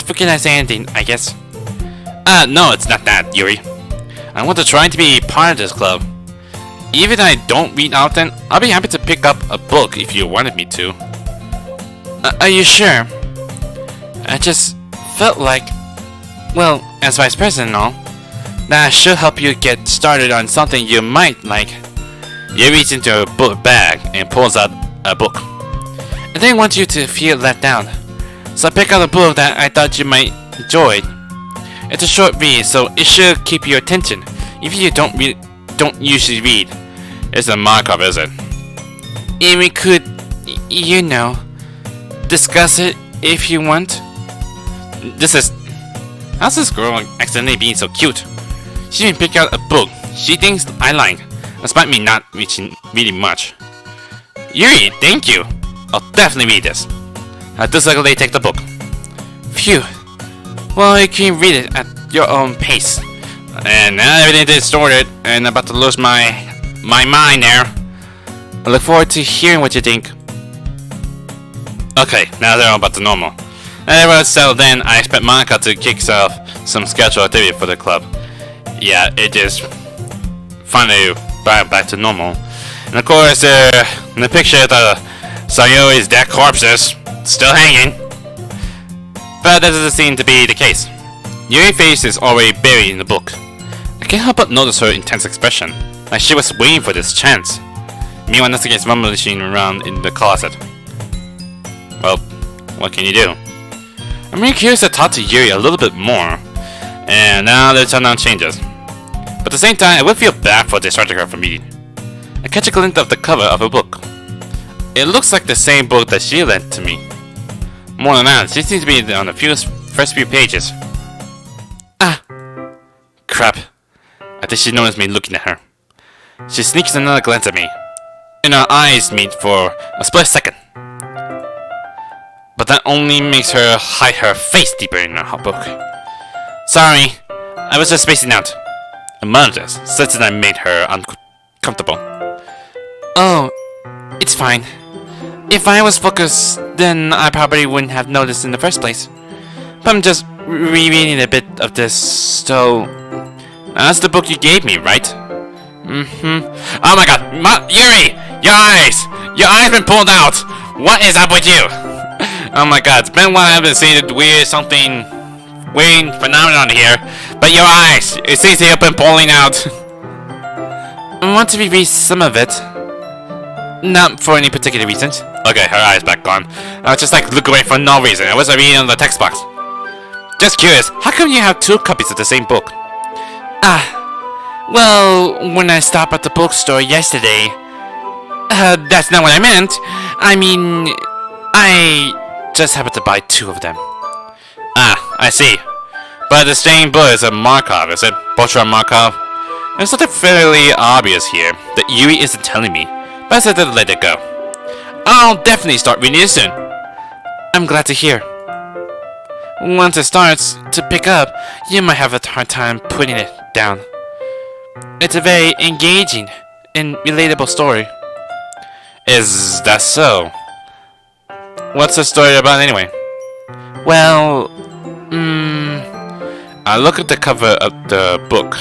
forget I say anything, I guess. No, it's not that, Yuri. I want to try to be part of this club. Even if I don't read often, I'll be happy to pick up a book if you wanted me to. Are you sure? I just felt like, well, as vice president and all, that I should help you get started on something you might like. Yuri reaches into her book bag and pulls out a book. I didn't want you to feel let down, so I picked out a book that I thought you might enjoy. It's a short read, so it should keep your attention. If you don't usually read, it's a markup, is it? And we could, you know, discuss it if you want. How's this girl accidentally being so cute? She even picked out a book she thinks I like, despite me not reading much. Yuri, thank you. I'll definitely read this. I'll decidedly take the book. Phew. Well, you can read it at your own pace. And now everything is sorted, and I'm about to lose my mind there. I look forward to hearing what you think. Okay, now they're all back to normal. And everyone's settled in, I expect Monica to kick off some scheduled activity for the club. Yeah, it just finally back to normal. And of course, in the picture, the Sayo's dead corpses still hanging. But that doesn't seem to be the case. Yuri's face is already buried in the book. I can't help but notice her intense expression, like she was waiting for this chance. Meanwhile, Natsuki is rummaging around in the closet. Well, what can you do? I'm really curious to talk to Yuri a little bit more, and now the tone changes. But at the same time, I would feel bad for distracting her from reading. I catch a glimpse of the cover of a book. It looks like the same book that she lent to me. More than that, she seems to be on the first few pages. Crap. I think she noticed me looking at her. She sneaks another glance at me, and our eyes meet for a split second. But that only makes her hide her face deeper in her book. Sorry, I was just spacing out. apologize since I made her uncomfortable. Oh, it's fine. If I was focused, then I probably wouldn't have noticed in the first place. But I'm just rereading a bit of this, so... That's the book you gave me, right? Mm-hmm. Oh my god, Yuri! Your eyes! Your eyes been pulled out! What is up with you? Oh my god, it's been a while I haven't seen a weird phenomenon here. But your eyes! It seems to have been pulling out. I want to reread some of it. Not for any particular reasons. Okay, her eyes back on. I was just like, look away for no reason. I wasn't reading on the text box. Just curious, how come you have 2 copies of the same book? Well, when I stopped at the bookstore yesterday... that's not what I meant. I mean... I just happened to buy 2 of them. Ah, I see. But the same book is a Markov, is it? Portrait of Markov? There's something fairly obvious here that Yuri isn't telling me, but I said to let it go. I'll definitely start reading it soon. I'm glad to hear. Once it starts to pick up, you might have a hard time putting it down. It's a very engaging and relatable story. Is that so? What's the story about anyway? Well, I look at the cover of the book.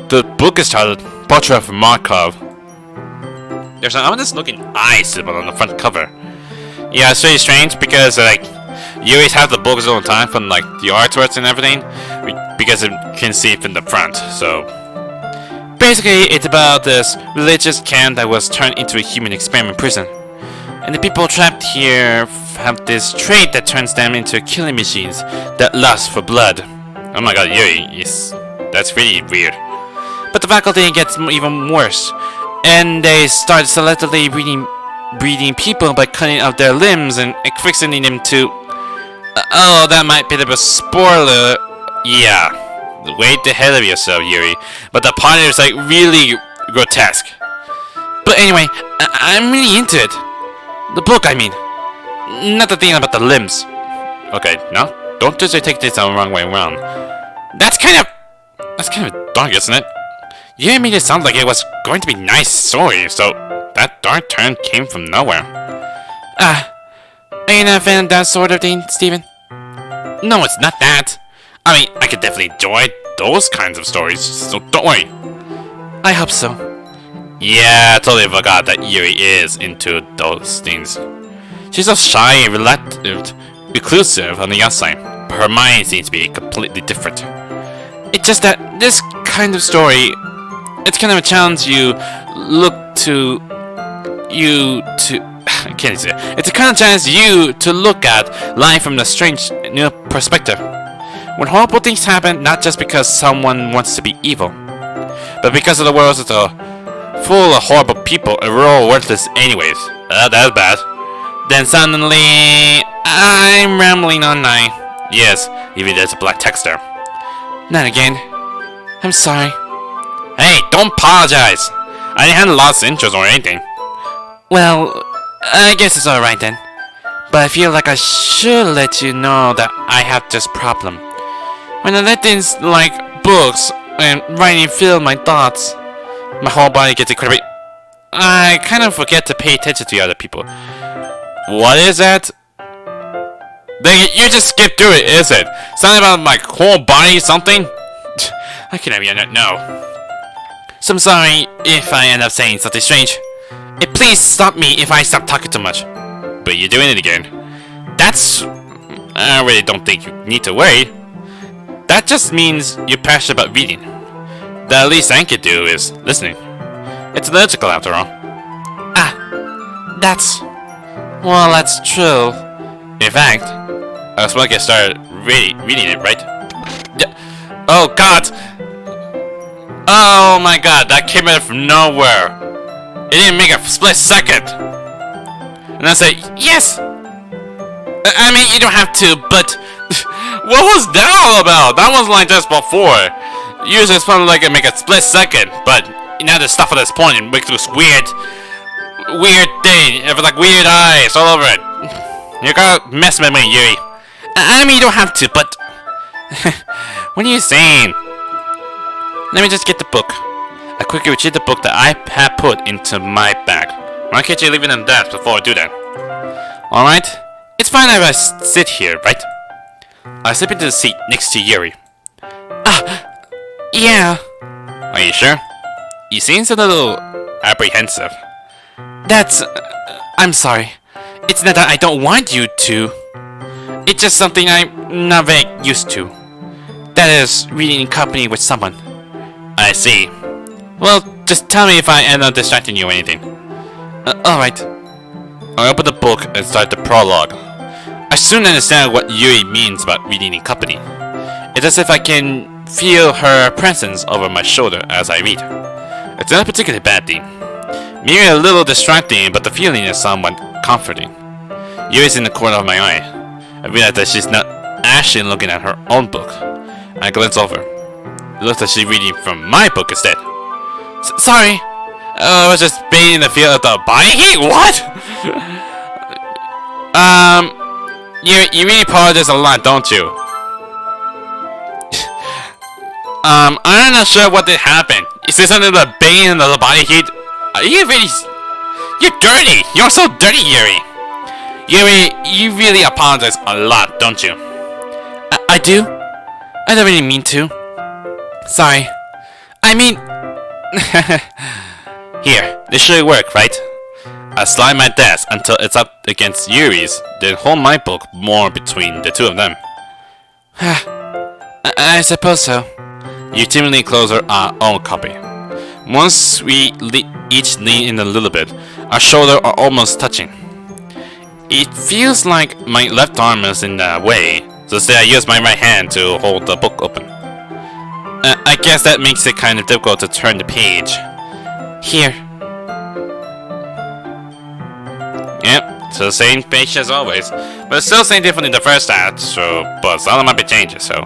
The book is titled Portrait of Markov. There's an ominous looking eye symbol on the front cover. Yeah, it's really strange because you always have the books all the time from the artworks and everything because it can see it from the front. So basically, it's about this religious camp that was turned into a human experiment prison, and the people trapped here have this trait that turns them into killing machines that lust for blood. Oh my god, Yuri, that's really weird. But the faculty gets even worse, and they start selectively breeding people by cutting out their limbs and fixing them to... oh, that might be a bit of a spoiler. Yeah, wait the hell of yourself, Yuri. But the part is really grotesque. But anyway, I'm really into it. The book, I mean. Not the thing about the limbs. Okay, now don't just take this the wrong way around. That's kind of dark, isn't it? You made it sound like it was going to be nice story, so that dark turn came from nowhere. Are you not a fan of that sort of thing, Steven? No, it's not that. I mean, I could definitely enjoy those kinds of stories, so don't worry. I hope so. Yeah, I totally forgot that Yuri is into those things. She's so shy and reluctant, reclusive on the outside, but her mind seems to be completely different. It's just that this kind of story, it's kind of a challenge I can't say it. It's a kind of challenge you to look at life from a strange new perspective. When horrible things happen, not just because someone wants to be evil, but because of the world is full of horrible people and we're all worthless anyways. That's bad. Then suddenly, I'm rambling on now. Yes, even there's a black text there. Not again. I'm sorry. Hey, don't apologize. I didn't have lost interest or anything. Well, I guess it's alright then. But I feel like I should let you know that I have this problem. When I let things like books and writing fill my thoughts, my whole body gets incredibly... I kind of forget to pay attention to other people. What is that? You just skipped through it, is it? Something about my whole body, something? I can't even know. So I'm sorry if I end up saying something strange. Please stop me if I stop talking too much. But you're doing it again. I really don't think you need to worry. That just means you're passionate about reading. The least I can do is listening. It's logical after all. Well, that's true. In fact, I was about to get started reading it, right? Yeah. Oh god! Oh my god, that came out from nowhere. It didn't make a split second. And I say, yes! I mean, you don't have to, but... What was that all about? That was just before. Usually it's probably it make a split second, but now the stuff at this point it makes this weird thing. It was weird eyes all over it. You gotta mess with me, Yuri. I mean, you don't have to, but... What are you saying? let me just get the book. I quickly retrieve the book that I had put into my bag. Why can't you leave it in the desk before I do that? Alright, it's fine if I sit here, right? I slip into the seat next to Yuri. Yeah. Are you sure? He seems a little apprehensive. That's... I'm sorry. It's not that I don't want you to. It's just something I'm not very used to. That is, reading in company with someone. I see. Well, just tell me if I end up distracting you or anything. Alright. I open the book and start the prologue. I soon understand what Yuri means about reading in company. It's as if I can feel her presence over my shoulder as I read. It's not a particularly bad thing. Maybe a little distracting, but the feeling is somewhat comforting. Yuri's in the corner of my eye. I realize that she's not actually looking at her own book. I glance over. It looks like she's reading from my book instead. Sorry. I was just baiting the feel of the body heat. What? You really apologize a lot, don't you? I'm not sure what did happen. Is this something about baiting of the body heat? Are you really? You're dirty. You're so dirty, Yuri. Yuri, you really apologize a lot, don't you? I do? I don't really mean to. Sorry. I mean... Here, this should work, right? I slide my desk until it's up against Yuri's, then hold my book more between the two of them. I suppose so. You timidly close our own copy. Once we each lean in a little bit, our shoulders are almost touching. It feels like my left arm is in the way, so instead I use my right hand to hold the book open. I guess that makes it kind of difficult to turn the page. Here. Yep, it's the same page as always, but it's still saying different in the first act, so, but some might be changes, so.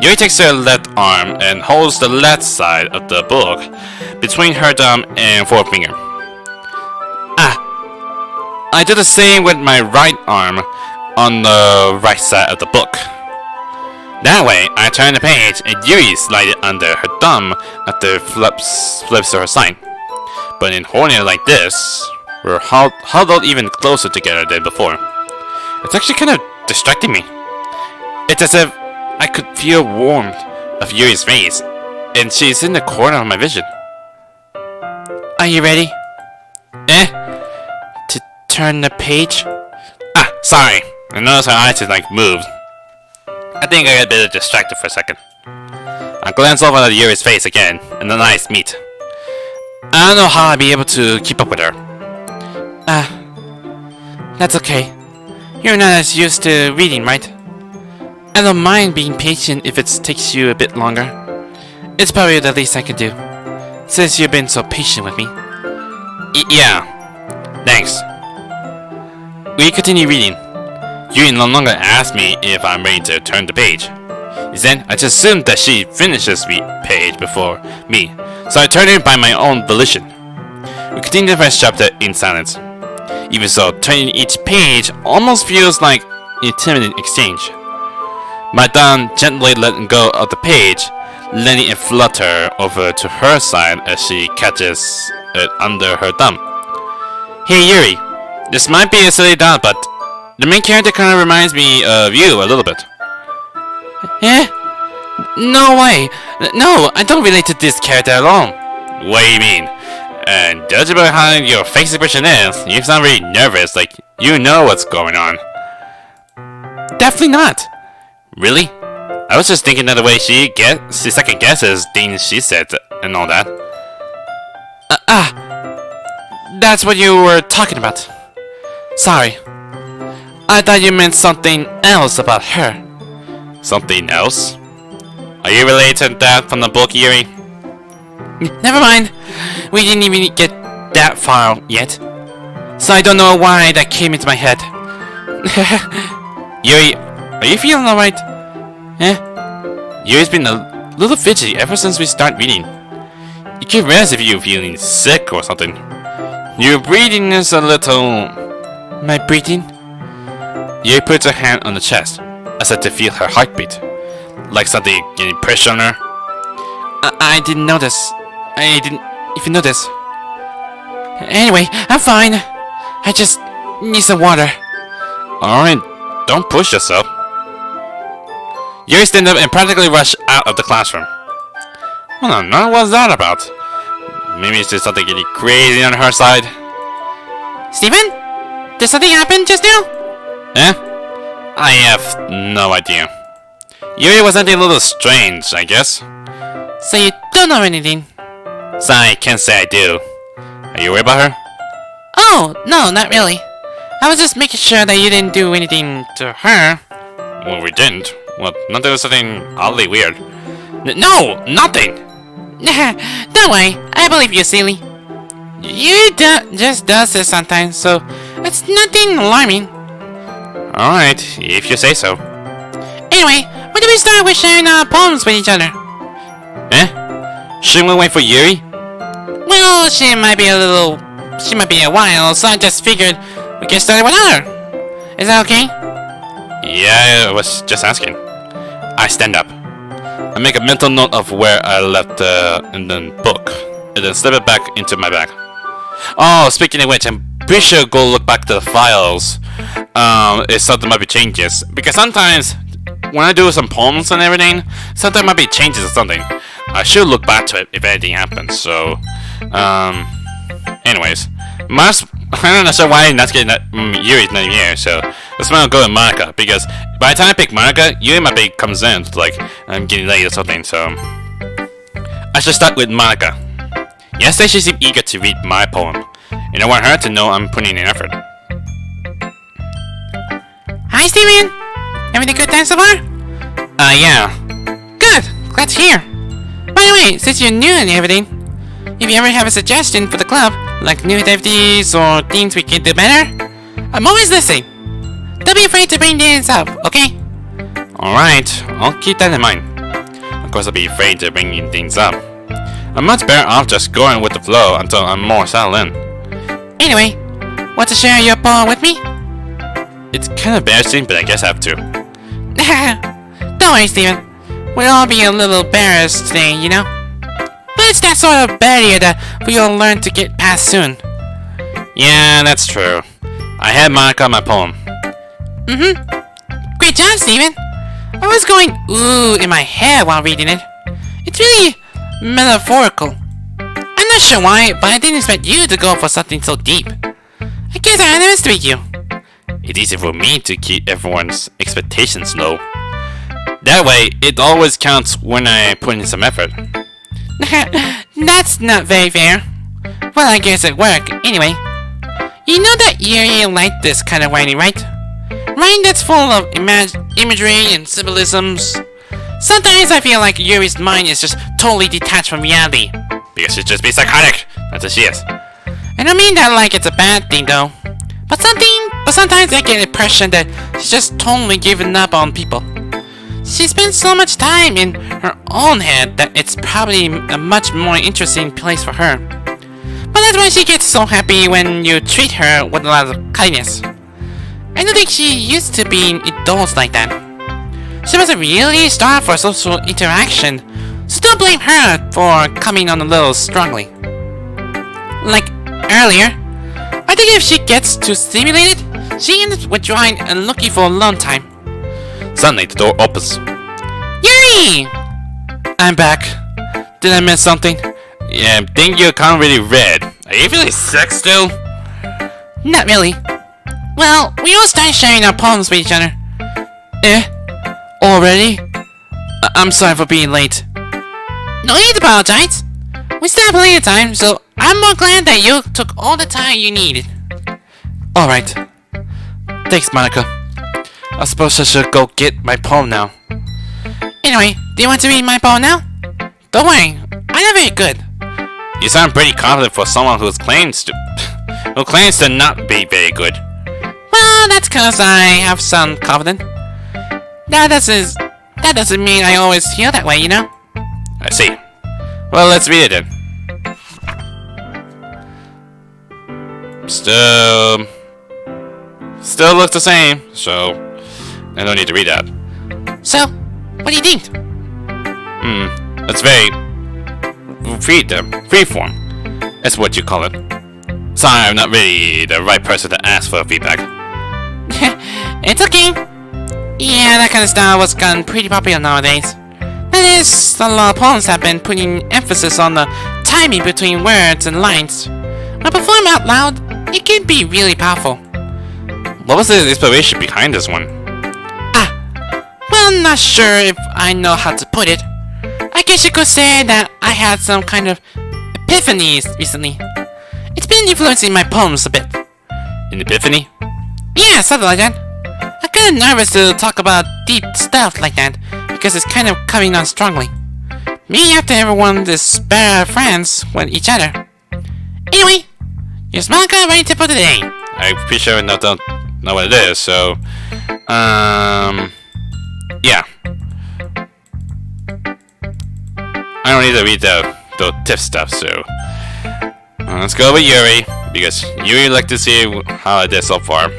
Yuri takes her left arm and holds the left side of the book between her thumb and forefinger. I do the same with my right arm on the right side of the book. That way, I turn the page and Yuri slides it under her thumb after it flips to her side. But in holding it like this, we're huddled even closer together than before. It's actually kind of distracting me. It's as if I could feel warmth of Yuri's face, and she's in the corner of my vision. Are you ready? To turn the page? Sorry. I noticed her eyes just moved. I think I got a bit distracted for a second. I glance over at Yuri's face again, and the eyes meet. I don't know how I'll be able to keep up with her. That's okay. You're not as used to reading, right? I don't mind being patient if it takes you a bit longer. It's probably the least I can do, since you've been so patient with me. Yeah. Thanks. We continue reading. Yuri no longer asks me if I'm ready to turn the page. Then I just assume that she finishes the page before me, so I turn it by my own volition. We continue the first chapter in silence. Even so, turning each page almost feels like an intimidating exchange. My thumb gently letting go of the page, letting it flutter over to her side as she catches it under her thumb. Hey Yuri, this might be a silly thought, but the main character kind of reminds me of you a little bit. No way. No, I don't relate to this character at all. What do you mean? And judging by how your face expression is, you sound really nervous, like you know what's going on. Definitely not. Really? I was just thinking that the way she second guesses things she said and all that. That's what you were talking about. Sorry. I thought you meant something else about her. Something else? Are you related to that from the book, Yuri? Never mind. We didn't even get that far yet. So I don't know why that came into my head. Yuri, are you feeling alright? Yuri's been a little fidgety ever since we started reading. You can rest if you're feeling sick or something. Your breathing is a little... My breathing? Yuri puts her hand on the chest, as if to feel her heartbeat, like something getting pressure on her. I didn't notice. I didn't even notice. Anyway, I'm fine. I just need some water. Alright, don't push yourself. Yuri stand up and practically rush out of the classroom. Hold on, what was that about? Maybe it's just something getting crazy on her side. Steven? Did something happen just now? Eh? I have no idea. Yuri was acting a little strange, I guess. So you don't know anything? So I can't say I do. Are you worried about her? Oh, no, not really. I was just making sure that you didn't do anything to her. Well, we didn't. Well, not there was something oddly weird. No, nothing! Don't worry, I believe you, silly. You just does this sometimes, so it's nothing alarming. Alright, if you say so. Anyway, when do we start with sharing poems with each other? Eh? Shouldn't we wait for Yuri? Well, she might be a while, so I just figured we get started without her. Is that okay? Yeah, I was just asking. I stand up. I make a mental note of where I left in the book, and then slip it back into my bag. Oh, speaking of which, I'm pretty sure go look back to the files. If something might be changes, because sometimes when I do some poems and everything, sometimes might be changes or something. I should look back to it if anything happens. So, anyways, I'm not sure why I'm not getting that Yuri's not here. So let's not go with Monica, because by the time I pick Monica, Yuri might be comes in like I'm getting late or something. So I should start with Monica. Yesterday she seemed eager to read my poem, and I want her to know I'm putting in effort. Hi, Steven! Having a good time so far? Yeah. Good! Glad to hear. By the way, since you're new and everything, if you ever have a suggestion for the club, like new activities or things we can do better, I'm always listening. Don't be afraid to bring things up, okay? Alright, I'll keep that in mind. Of course I'll be afraid to bring things up. I'm much better off just going with the flow until I'm more settled in. Anyway, want to share your poem with me? It's kind of embarrassing, but I guess I have to. Don't worry, Steven. We'll all be a little embarrassed today, you know? But it's that sort of barrier that we'll learn to get past soon. Yeah, that's true. I had Monica on my poem. Great job, Steven. I was going ooh in my head while reading it. It's really metaphorical. I'm not sure why, but I didn't expect you to go for something so deep. I guess I underestimate you. It's easy for me to keep everyone's expectations low. That way, it always counts when I put in some effort. That's not very fair. Well, I guess it worked. Anyway, you know that Yuri liked this kind of writing, right? Writing that's full of imagery and symbolisms. Sometimes I feel like Yuri's mind is just totally detached from reality. Because she's just be psychotic. That's what she is. I don't mean that like it's a bad thing though. But sometimes I get the impression that she's just totally given up on people. She spends so much time in her own head that it's probably a much more interesting place for her. But that's why she gets so happy when you treat her with a lot of kindness. I don't think she used to be indulged like that. She wasn't really starved for social interaction, so don't blame her for coming on a little strongly. Like earlier, I think if she gets too stimulated, she ends up withdrawing and looking for alone time. Suddenly, the door opens. Yuri! I'm back. Did I miss something? Yeah, I think you're kind of really red. Are you feeling sick still? Not really. Well, we all started sharing our poems with each other. Already? I'm sorry for being late. No need to apologize. We still have plenty of time, so I'm more glad that you took all the time you needed. Alright. Thanks, Monica. I suppose I should go get my poem now. Anyway, do you want to read my poem now? Don't worry, I'm not very good. You sound pretty confident for someone who claims to not be very good. Well, that's cause I have some confidence. That doesn't mean I always feel that way, you know? I see. Well, let's read it then. Still looks the same, so I don't need to read that. So, what do you think? That's very freeform. That's what you call it. Sorry, I'm not really the right person to ask for feedback. It's okay. Yeah, that kind of style was gotten pretty popular nowadays. That is, a lot of poems have been putting emphasis on the timing between words and lines. When performed out loud, it can be really powerful. What was the inspiration behind this one? Well, I'm not sure if I know how to put it. I guess you could say that I had some kind of epiphanies recently. It's been influencing my poems a bit. An epiphany? Yeah, something like that. I'm kinda nervous to talk about deep stuff like that, because it's kind of coming on strongly. Me after everyone is better friends with each other. Anyway, here's manga ready tip for today. I'm pretty sure I don't know what it is, so... yeah. I don't need to read the tip stuff, so... let's go with Yuri, because Yuri like to see how it is so far.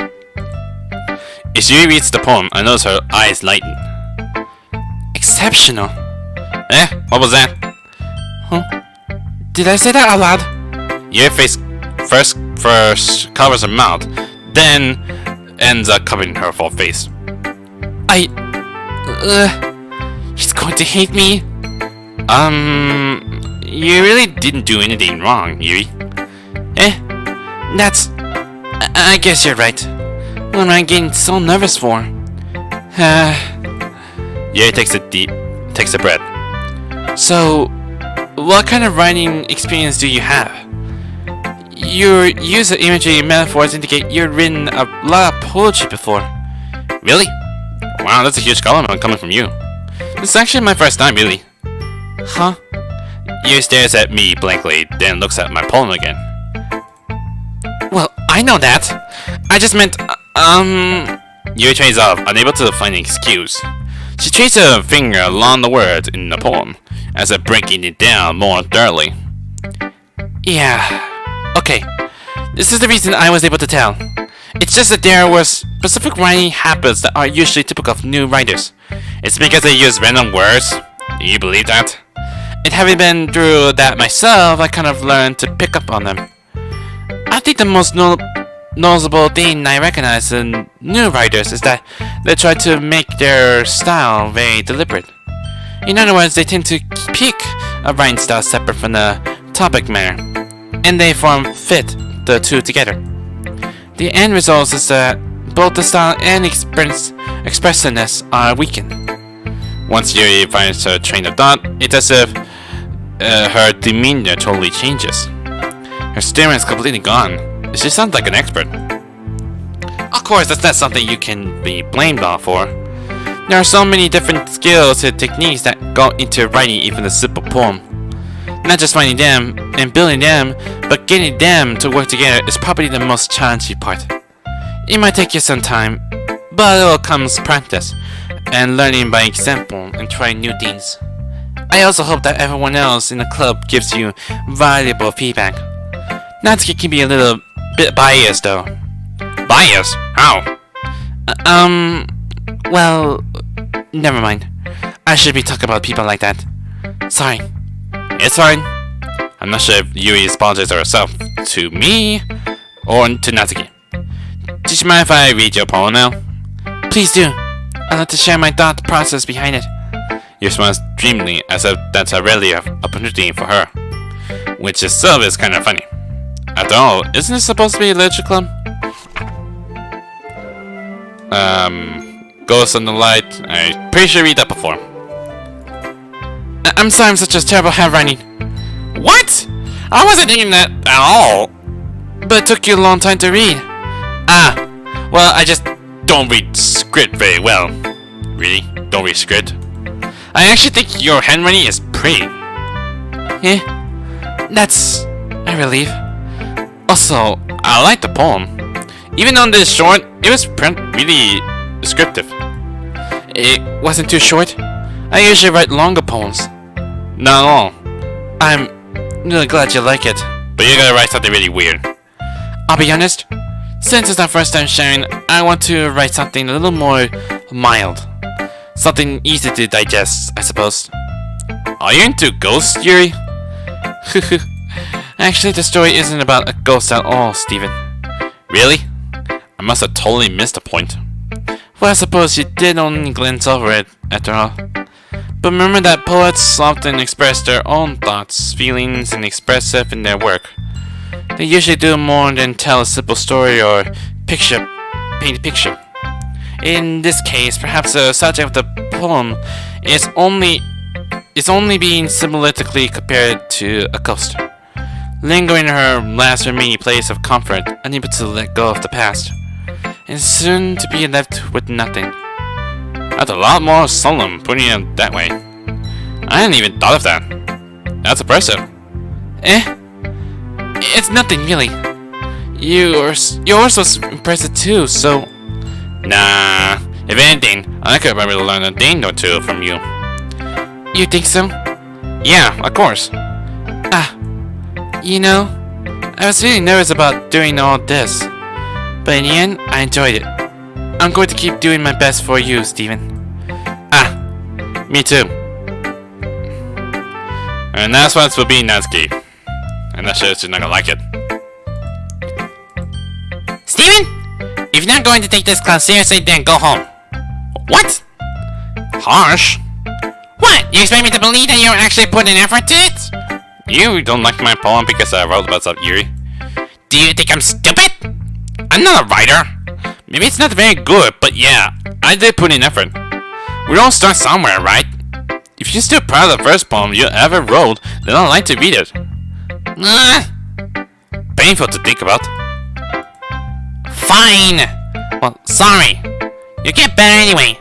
As Yuri reads the poem, I notice her eyes lighten. Exceptional. What was that? Huh? Did I say that out loud? Yuri face first covers her mouth, then ends up covering her full face. He's going to hate me. You really didn't do anything wrong, Yuri. That's... I guess you're right. What am I getting so nervous for? Yuri takes a breath. So, what kind of writing experience do you have? Your use of imagery and metaphors indicate you've written a lot of poetry before. Really? Wow, that's a huge compliment coming from you. This is actually my first time, really. Huh? Yuri stares at me blankly, then looks at my poem again. Well, I know that. I just meant, Yuri trails off, unable to find an excuse. She traces her finger along the words in the poem, as if breaking it down more thoroughly. Yeah. Okay. This is the reason I was able to tell. It's just that there were specific writing habits that are usually typical of new writers. It's because they use random words? Do you believe that? And having been through that myself, I kind of learned to pick up on them. I think the most noticeable thing I recognize in new writers is that they try to make their style very deliberate. In other words, they tend to pick a writing style separate from the topic matter, and they fit the two together. The end result is that both the style and expressiveness are weakened. Once Yuri finds her train of thought, it's as if her demeanor totally changes. Her stare is completely gone. She sounds like an expert. Of course, that's not something you can be blamed on for. There are so many different skills and techniques that go into writing even a simple poem. Not just finding them and building them, but getting them to work together is probably the most challenging part. It might take you some time, but it will come with practice and learning by example and trying new things. I also hope that everyone else in the club gives you valuable feedback. Natsuki can be a little bit biased though. Bias? How? Well, never mind. I should be talking about people like that. Sorry. It's fine. I'm not sure if Yuri apologizes herself to me or to Natsuki. Do you mind if I read your poem now? Please do. I'd like to share my thought process behind it. Yuri smiles dreamily as if that's a rare opportunity for her, which itself is kind of funny. After all, isn't this supposed to be a literature club? Ghost on the Light. I'm pretty sure I read that before. I'm sorry I'm such a terrible handwriting. What? I wasn't thinking that at all. But it took you a long time to read. Well, I just don't read script very well. Really? Don't read script? I actually think your handwriting is pretty. That's a relief. Also, I like the poem. Even though this short, it was really descriptive. It wasn't too short. I usually write longer poems. Not at all. I'm really glad you like it. But you're gonna write something really weird. I'll be honest. Since it's our first time sharing, I want to write something a little more mild. Something easy to digest, I suppose. Are you into ghosts, Yuri? Actually, the story isn't about a ghost at all, Steven. Really? I must have totally missed the point. Well, I suppose you did only glance over it, after all. But remember that poets often express their own thoughts, feelings, and expressive in their work. They usually do more than tell a simple story or paint a picture. In this case, perhaps the subject of the poem is only being symbolically compared to a ghost, lingering in her last remaining place of comfort, unable to let go of the past, and soon to be left with nothing. That's a lot more solemn, putting it that way. I hadn't even thought of that. That's impressive. It's nothing really. Yours was impressive too, so... Nah, if anything, I could probably learn a thing or two from you. You think so? Yeah, of course. You know, I was really nervous about doing all this, but in the end, I enjoyed it. I'm going to keep doing my best for you, Steven. Me too. And that's what's for being Natsuki. And I'm sure she's not gonna like it. Steven? If you're not going to take this class seriously, then go home. What? Harsh? What? You expect me to believe that you actually put an effort to it? You don't like my poem because I wrote about Yuri? Do you think I'm stupid? I'm not a writer. Maybe it's not very good, but yeah, I did put in effort. We all start somewhere, right? If you're still proud of the first poem you ever wrote, then I'd like to read it. Painful to think about. Fine. Well, sorry. You get better anyway.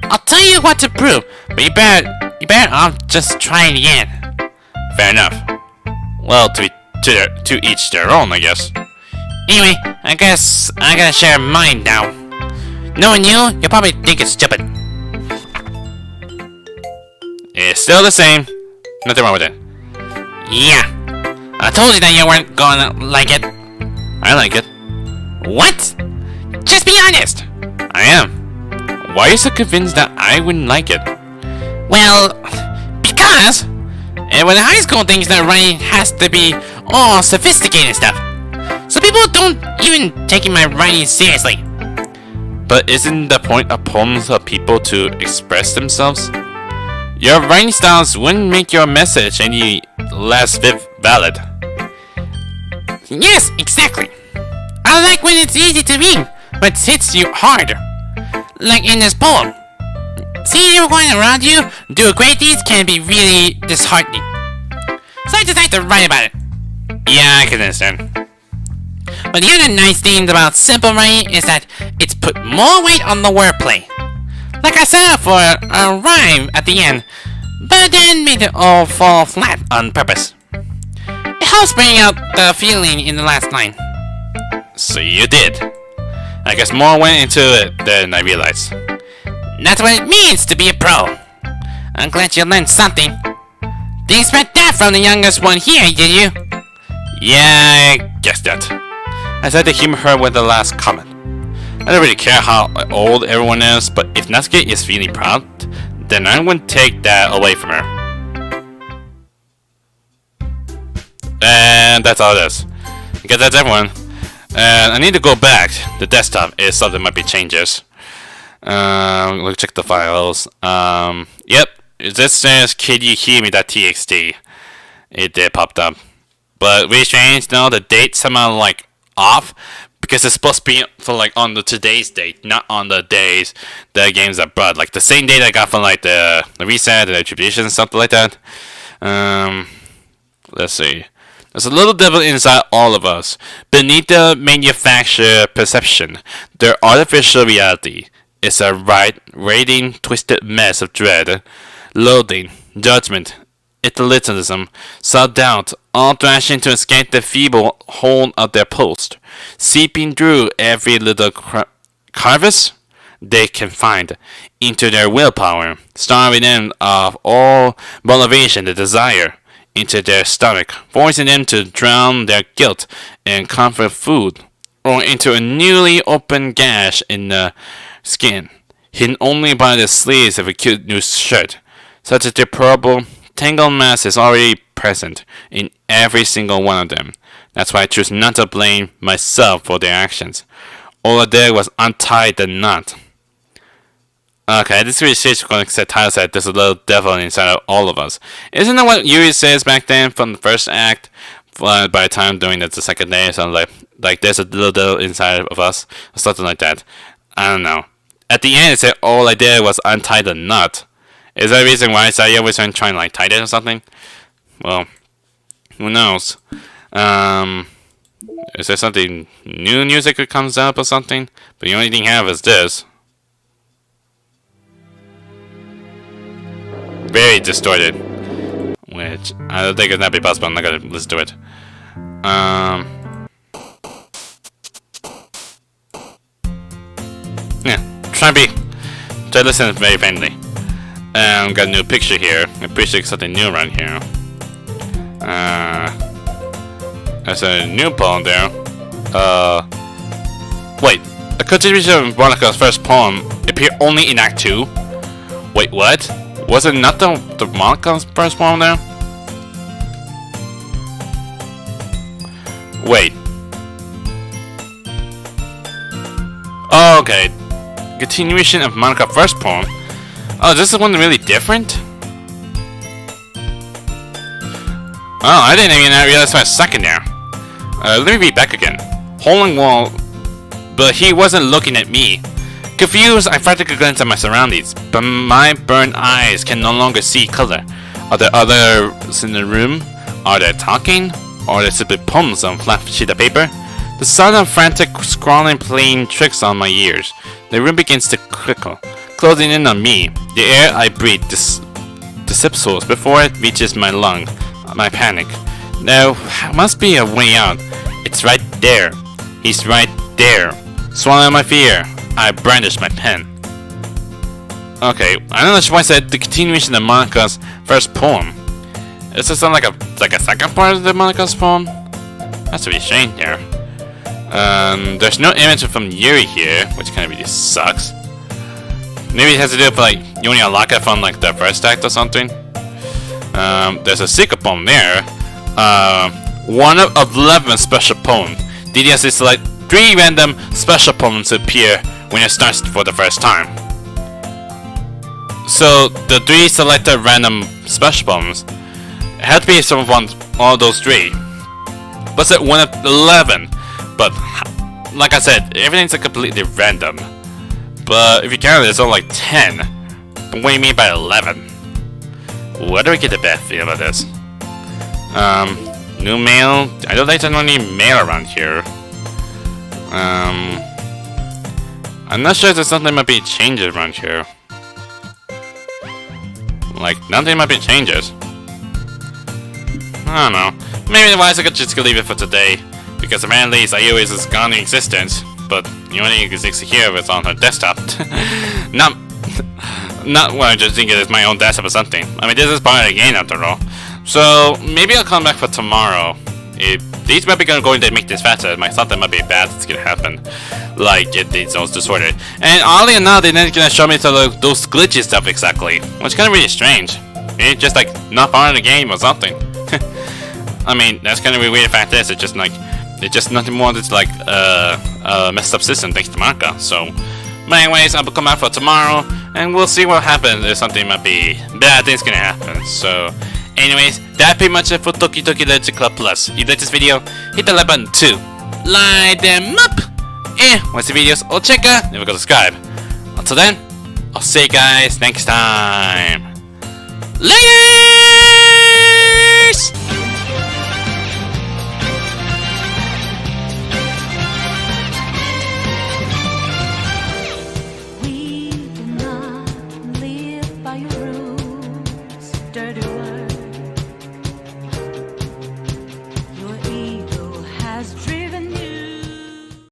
I'll tell you what to prove, but you better off just try it again. Fair enough. Well, to each their own, I guess. Anyway, I guess I gotta share mine now. Knowing you'll probably think it's stupid. It's still the same. Nothing wrong with it. Yeah. I told you that you weren't gonna like it. I like it. What? Just be honest. I am. Why are you so convinced that I wouldn't like it? Well, because with high school things that writing has to be all sophisticated stuff. So people don't even take my writing seriously. But isn't the point of poems for people to express themselves? Your writing styles wouldn't make your message any less valid. Yes, exactly. I like when it's easy to read, but hits you hard. Like in this poem. Seeing everyone around you do great deeds can be really disheartening. So I decided to write about it. Yeah, I can understand. But the other nice thing about simple writing is that it's put more weight on the wordplay. Like I set up for a rhyme at the end, but then made it all fall flat on purpose. It helps bring out the feeling in the last line. So you did. I guess more went into it than I realized. That's what it means to be a pro. I'm glad you learned something. Didn't expect that from the youngest one here, did you? Yeah, I guess that. I tried to humor her with the last comment. I don't really care how old everyone is, but if Natsuki is feeling proud, then I wouldn't take that away from her. And that's all it is. I guess that's everyone. And I need to go back. The desktop is something might be changes. Let's check the files. Yep. This says "Can you hear me?".txt. It did popped up. But really strange, no, the date somehow like off because it's supposed to be for like on the today's date, not on the days the games are brought. Like the same date I got from like the reset, the attribution, something like that. Let's see. There's a little devil inside all of us. Beneath the manufactured perception, their artificial reality is a radiating, twisted mess of dread, loathing, judgment, intellectualism, self-doubt, all thrashing to escape the feeble hold of their post, seeping through every little crevice they can find into their willpower, starving them of all motivation and desire into their stomach, forcing them to drown their guilt in comfort food, or into a newly opened gash in the skin, hidden only by the sleeves of a cute new shirt. Such a deplorable, tangled mass is already present in every single one of them. That's why I choose not to blame myself for their actions. All I did was untie the knot. Okay, this really serious going to title said there's a little devil inside of all of us. Isn't that what Yuri says back then from the first act? By the time doing the second day or something like there's a little devil inside of us or something like that. I don't know. At the end it said all I did was untie the knot. Is that the reason why Saya was trying to like tie it or something? Well, who knows? Is there something new music that comes up or something? But the only thing I have is this. Very distorted. Which I don't think it's not be possible. I'm not gonna listen to it. Yeah, try to listen very faintly. Got a new picture here. I'm pretty sure something new around here. There's a new poem there. Wait, a continuation of Veronica's first poem appeared only in Act 2? Wait, what? Was it not the Veronica's first poem there? Wait. Oh, okay. Continuation of Monica's first poem. Oh, this is one really different? Oh, I didn't even realize for a second there. Let me read back again. Holding wall, but he wasn't looking at me. Confused, I frantically glanced at my surroundings, but my burned eyes can no longer see color. Are there others in the room? Are they talking? Or are there simply poems on a flat sheet of paper? The sound of frantic scrawling playing tricks on my ears. The room begins to crickle, closing in on me. The air I breathe dissipates before it reaches my lung. My panic. There must be a way out. It's right there. He's right there. Swallowing my fear, I brandish my pen. Okay, I don't know why I said the continuation of Monica's first poem. Does this sound like a second part of the Monica's poem? That's really strange there. There's no image from Yuri here, which kind of really sucks. Maybe it has to do with like you only unlock it from like the first act or something. There's a secret poem there. One of 11 special poems. DDS is select 3 random special poems to appear when it starts for the first time. So the 3 selected random special poems had to be some one all those 3. But it's one of 11. But like I said, everything's like completely random. But if you count it, it's only like 10. But what do you mean by 11? Where do we get the bad feel about this? New mail. I don't think there's any mail around here. I'm not sure if there's something might be changes around here. Like, nothing might be changes. I don't know. Maybe otherwise I could just leave it for today. Because apparently Sayuri's is gone in existence. But the only thing you can see here is on her desktop. Not what I just think it is my own desktop or something. I mean, this is part of the game after all. So, maybe I'll come back for tomorrow. If these might be going to make this faster, I thought that might be bad that's gonna happen. Like, get these zones disordered. And oddly enough, they're not gonna show me those glitchy stuff exactly. Which is kind of really strange. Maybe just like, not part of the game or something. I mean, that's kind of a weird fact is, it's just like, it's just nothing more than like, a messed up system thanks to Marka. So, but anyways, I'll come out for tomorrow, and we'll see what happens if something might be bad things gonna happen. So, anyways, that's pretty much it for Doki Doki Literature Club Plus. If you like this video, hit the like button too. Light them up! And watch the videos or check out, never go subscribe. Until then, I'll see you guys next time. Laters! We do not live by your rules, dirty